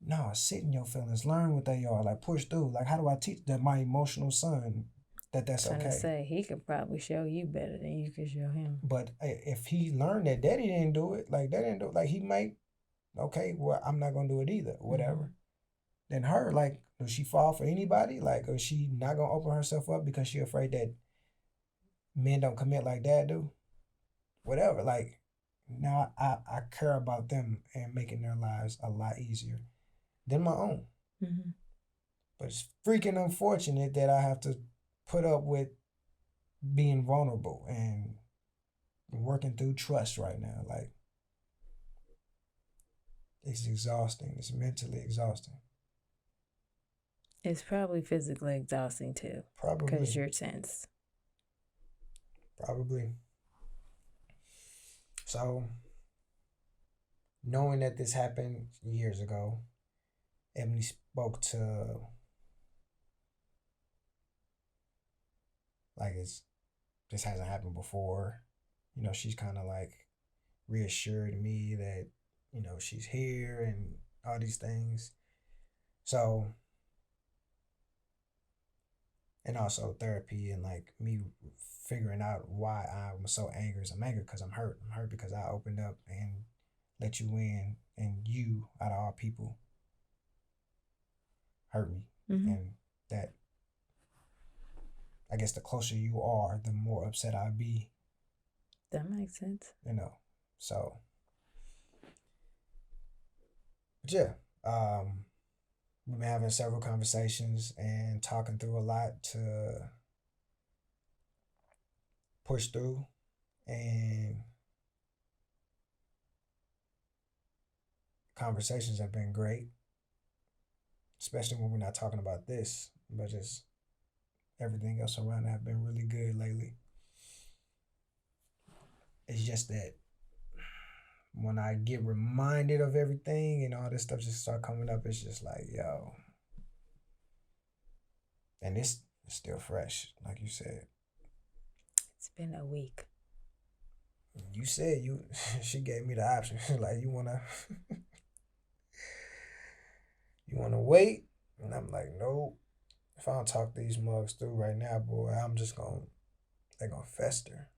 Speaker 2: no, sit in your feelings, learn what they are, like push through? Like, how do I teach my emotional son that's okay?
Speaker 1: To say he could probably show you better than you could show him.
Speaker 2: But if he learned that daddy didn't do it, like he might, okay, well, I'm not gonna do it either, whatever. Mm-hmm. Then her, like, does she fall for anybody? Like, is she not gonna open herself up because she afraid that men don't commit like dad do? Whatever. Like, now I care about them and making their lives a lot easier than my own.
Speaker 1: Mm-hmm.
Speaker 2: But it's freaking unfortunate that I have to put up with being vulnerable and working through trust right now. Like, it's exhausting. It's mentally exhausting.
Speaker 1: It's probably physically exhausting too.
Speaker 2: Probably.
Speaker 1: Because you're tense.
Speaker 2: Probably. So, knowing that this happened years ago, Ebony spoke to, like, this hasn't happened before. She's kind of like reassured me that, she's here and all these things. So, and also therapy and like me figuring out why I'm so angry. I'm angry because I'm hurt. I'm hurt because I opened up and let you in, and you, out of all people, hurt me. Mm-hmm. And that, I guess the closer you are, the more upset I'll be.
Speaker 1: That makes sense.
Speaker 2: So, but yeah, we've been having several conversations and talking through a lot to push through, and conversations have been great, especially when we're not talking about this, but just everything else around it have been really good lately. It's just that when I get reminded of everything and all this stuff just start coming up, it's just like, yo. And it's still fresh, like you said.
Speaker 1: It's been a week.
Speaker 2: You said she gave me the option. Like, you wanna wait? And I'm like, nope. If I don't talk these mugs through right now, boy, they're gonna fester.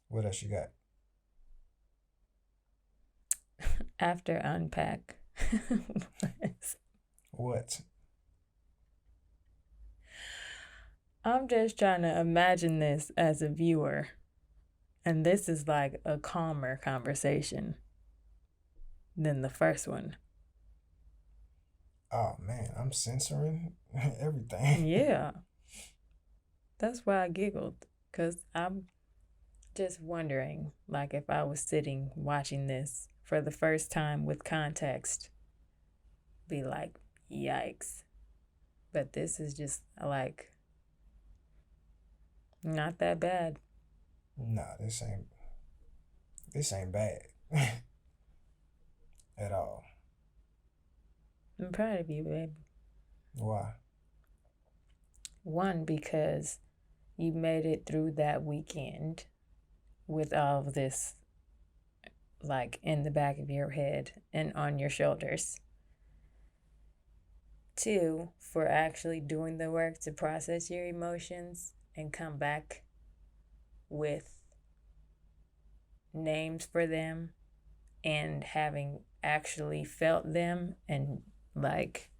Speaker 2: What else you got?
Speaker 1: After unpack.
Speaker 2: What?
Speaker 1: I'm just trying to imagine this as a viewer. And this is like a calmer conversation than the first one.
Speaker 2: Oh, man, I'm censoring everything.
Speaker 1: Yeah. That's why I giggled. Because I'm just wondering, like, if I was sitting watching this for the first time with context, be like, yikes. But this is just like not that bad.
Speaker 2: Nah, this ain't bad at all.
Speaker 1: I'm proud of you, babe.
Speaker 2: Why?
Speaker 1: One, because you made it through that weekend with all of this, like, in the back of your head and on your shoulders. Two, for actually doing the work to process your emotions and come back with names for them and having actually felt them and, like,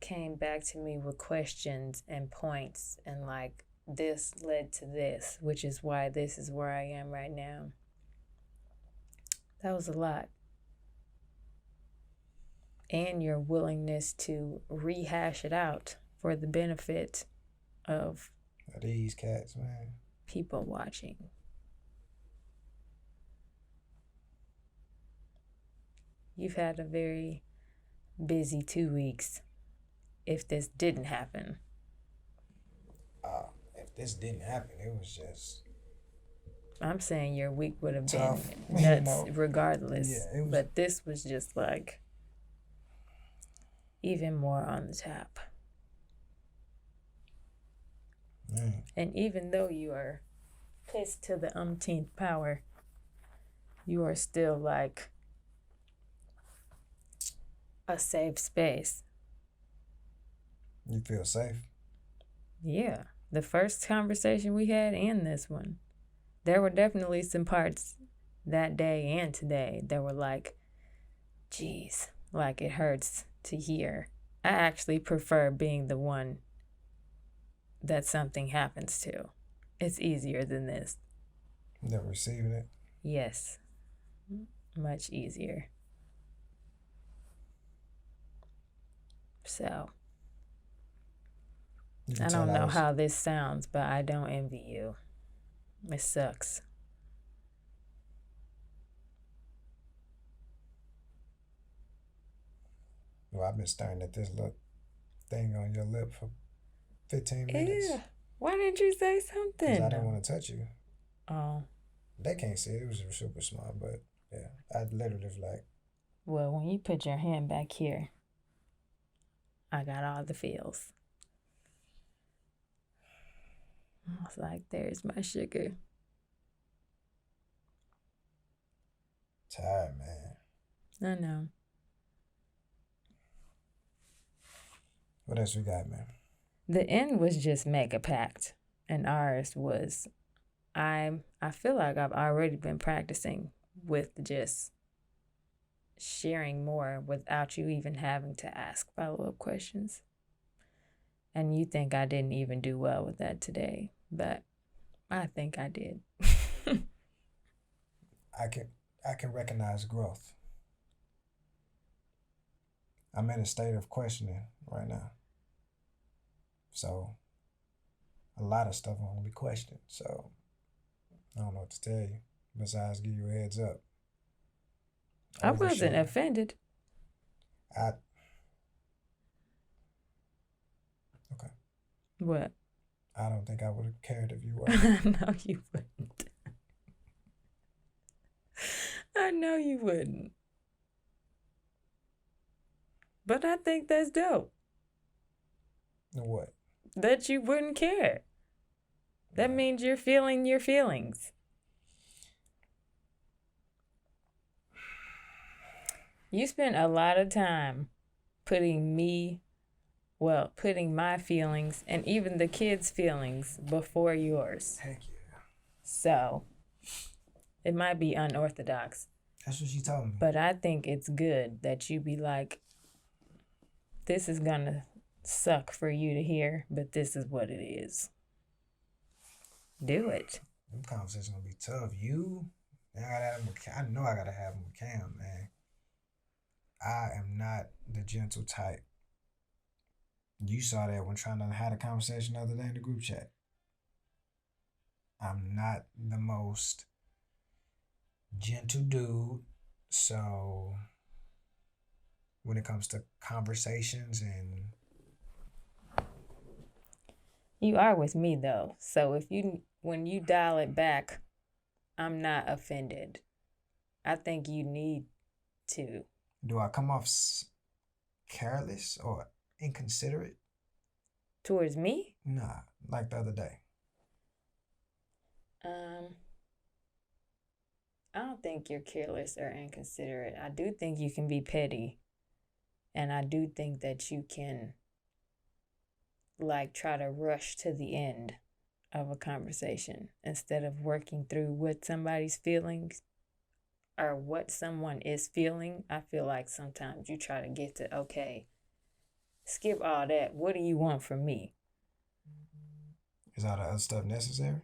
Speaker 1: came back to me with questions and points and, like, this led to this, which is why this is where I am right now. That was a lot. And your willingness to rehash it out for the benefit of
Speaker 2: these cats, man.
Speaker 1: People watching. You've had a very busy 2 weeks if this didn't happen.
Speaker 2: If this didn't happen, it was just...
Speaker 1: I'm saying your week would have
Speaker 2: tough,
Speaker 1: been nuts regardless.
Speaker 2: Yeah,
Speaker 1: but this was just like even more on the top. And even though you are pissed to the umpteenth power, you are still like a safe space.
Speaker 2: You feel safe?
Speaker 1: Yeah. The first conversation we had and this one. There were definitely some parts that day and today that were like, geez, like it hurts to hear. I actually prefer being the one that something happens to. It's easier than this.
Speaker 2: Than receiving it?
Speaker 1: Yes. Much easier. So, I don't know how this sounds, but I don't envy you. It sucks.
Speaker 2: Well, I've been staring at this little thing on your lip for 15 minutes.
Speaker 1: Yeah. Why didn't you say something?
Speaker 2: Because I didn't want to touch you.
Speaker 1: Oh.
Speaker 2: They can't see it. It was super small, but yeah. I literally was like...
Speaker 1: Well, when you put your hand back here, I got all the feels. I was like, there's my sugar.
Speaker 2: Tired, man.
Speaker 1: I know.
Speaker 2: What else we got, man?
Speaker 1: The end was just make a pact, and ours was, I feel like I've already been practicing with just sharing more without you even having to ask follow-up questions. And you think I didn't even do well with that today, but I think I did.
Speaker 2: I can recognize growth. I'm in a state of questioning right now. So, a lot of stuff won't be questioned. So, I don't know what to tell you besides give you a heads up.
Speaker 1: I wasn't offended.
Speaker 2: Okay.
Speaker 1: What?
Speaker 2: I don't think I would have cared if you were.
Speaker 1: No, you wouldn't. I know you wouldn't. But I think that's dope.
Speaker 2: What?
Speaker 1: That you wouldn't care. That means you're feeling your feelings. You spent a lot of time putting my feelings and even the kids' feelings before yours.
Speaker 2: Heck yeah.
Speaker 1: So, it might be unorthodox.
Speaker 2: That's what she told me.
Speaker 1: But I think it's good that you be like, this is gonna suck for you to hear, but this is what it is. Do it.
Speaker 2: Them conversations gonna be tough. I know I gotta have them with Cam, man. I am not the gentle type. You saw that when trying to have a conversation the other day in the group chat. I'm not the most gentle dude. So when it comes to conversations and...
Speaker 1: You are with me though. So when you dial it back, I'm not offended. I think you need to.
Speaker 2: Do I come off careless or inconsiderate?
Speaker 1: Towards me?
Speaker 2: Nah, like the other day.
Speaker 1: I don't think you're careless or inconsiderate. I do think you can be petty. And I do think that you can try to rush to the end of a conversation instead of working through what somebody's feelings or what someone is feeling. I feel like sometimes you try to get to, okay, skip all that. What do you want from me?
Speaker 2: Is all the other stuff necessary?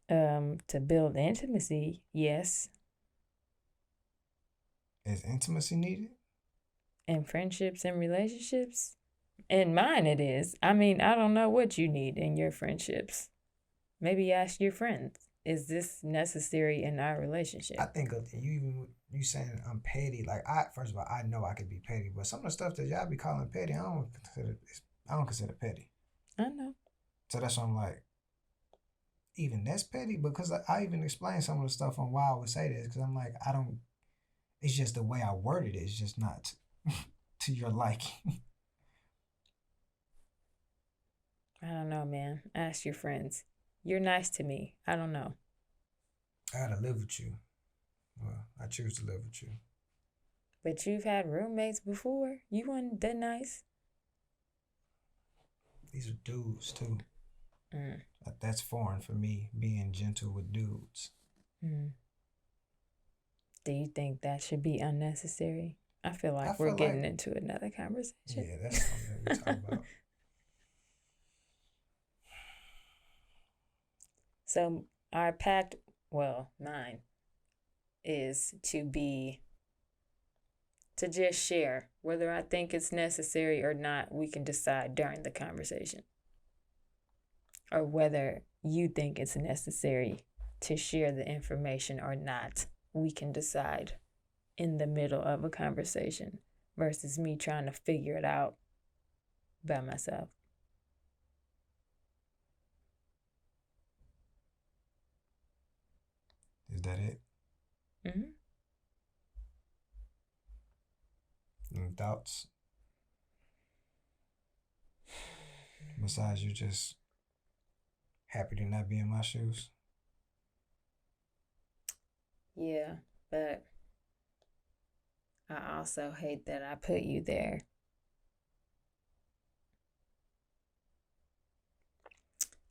Speaker 1: To build intimacy, yes.
Speaker 2: Is intimacy needed?
Speaker 1: In friendships and relationships? In mine, it is. I mean, I don't know what you need in your friendships. Maybe ask your friends. Is this necessary in our relationship?
Speaker 2: I think you saying I'm petty. Like first of all, I know I could be petty, but some of the stuff that y'all be calling petty, I don't consider petty.
Speaker 1: I know.
Speaker 2: So that's why I'm like, even that's petty, because I even explained some of the stuff on why I would say this, because I'm like, I don't. It's just the way I worded it. It's just not to your liking.
Speaker 1: I don't know, man. Ask your friends. You're nice to me. I don't know.
Speaker 2: I gotta live with you. Well, I choose to live with you.
Speaker 1: But you've had roommates before. You weren't that nice.
Speaker 2: These are dudes too. That's foreign for me, being gentle with dudes.
Speaker 1: Do you think that should be unnecessary? I feel like we're getting into another conversation.
Speaker 2: Yeah, that's something we talk about.
Speaker 1: So our pact, well, mine, is to just share. Whether I think it's necessary or not, we can decide during the conversation. Or whether you think it's necessary to share the information or not, we can decide in the middle of a conversation versus me trying to figure it out by myself.
Speaker 2: Is that it?
Speaker 1: Mm-hmm.
Speaker 2: Any thoughts? Besides you just happy to not be in my shoes?
Speaker 1: Yeah, but I also hate that I put you there.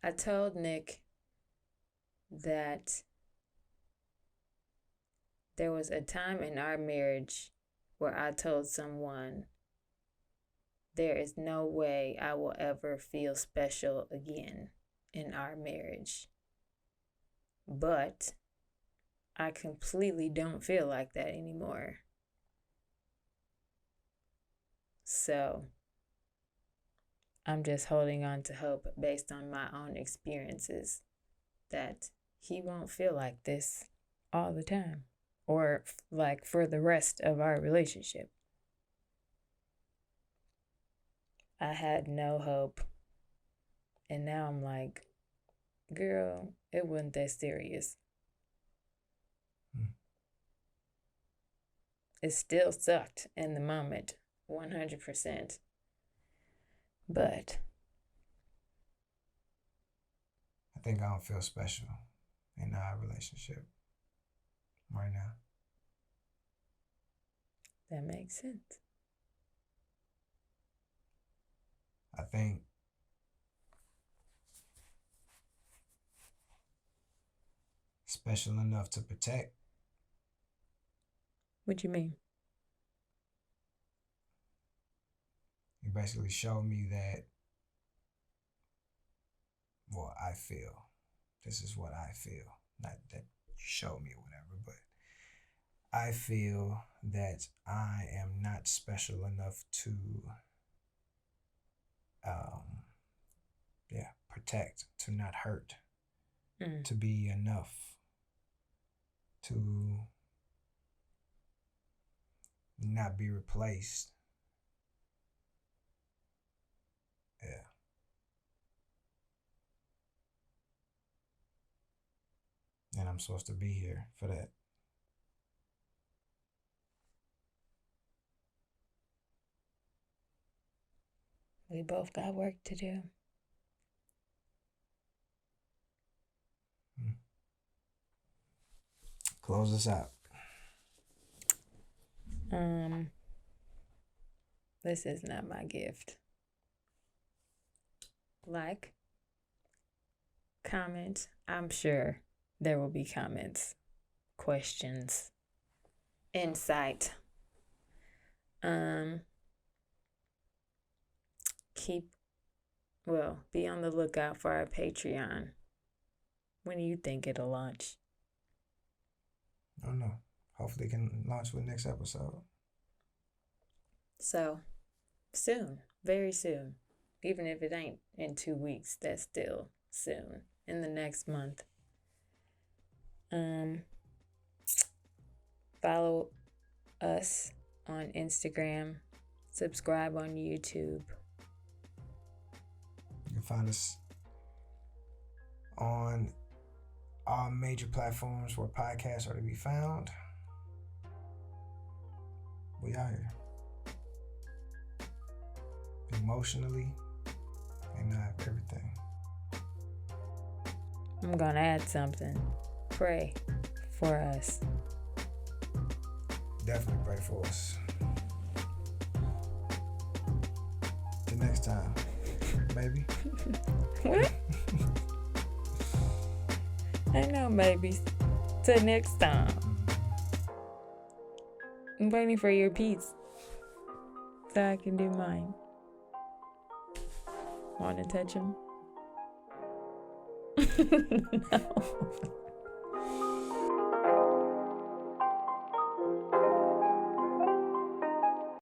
Speaker 1: I told Nick that there was a time in our marriage where I told someone, there is no way I will ever feel special again in our marriage. But I completely don't feel like that anymore. So I'm just holding on to hope based on my own experiences that he won't feel like this all the time or like for the rest of our relationship. I had no hope. And now I'm like, girl, it wasn't that serious. It still sucked in the moment, 100%. But
Speaker 2: I think I don't feel special in our relationship right now.
Speaker 1: That makes sense.
Speaker 2: I think special enough to protect.
Speaker 1: What you mean?
Speaker 2: You basically showed me that, well, I feel. This is what I feel. Not that you showed me or whatever, but I feel that I am not special enough to protect, to not hurt, to be enough, to not be replaced. Yeah. And I'm supposed to be here for that.
Speaker 1: We both got work to do.
Speaker 2: Close this out.
Speaker 1: This is not my gift. Like, comment. I'm sure there will be comments, questions, insight. Keep Well, be on the lookout for our Patreon. When do you think it'll launch?
Speaker 2: I don't know. Hopefully it can launch with next episode.
Speaker 1: So, soon. Very soon. Even if it ain't in 2 weeks, that's still soon. In the next month. Follow us on Instagram. Subscribe on YouTube.
Speaker 2: You can find us on all major platforms where podcasts are to be found. We out here. Emotionally and everything.
Speaker 1: I'm gonna add something. Pray for us.
Speaker 2: Definitely pray for us. Till next time. Maybe.
Speaker 1: What? I know, maybe. Till next time. I'm waiting for your piece so I can do mine. Want to touch him? No.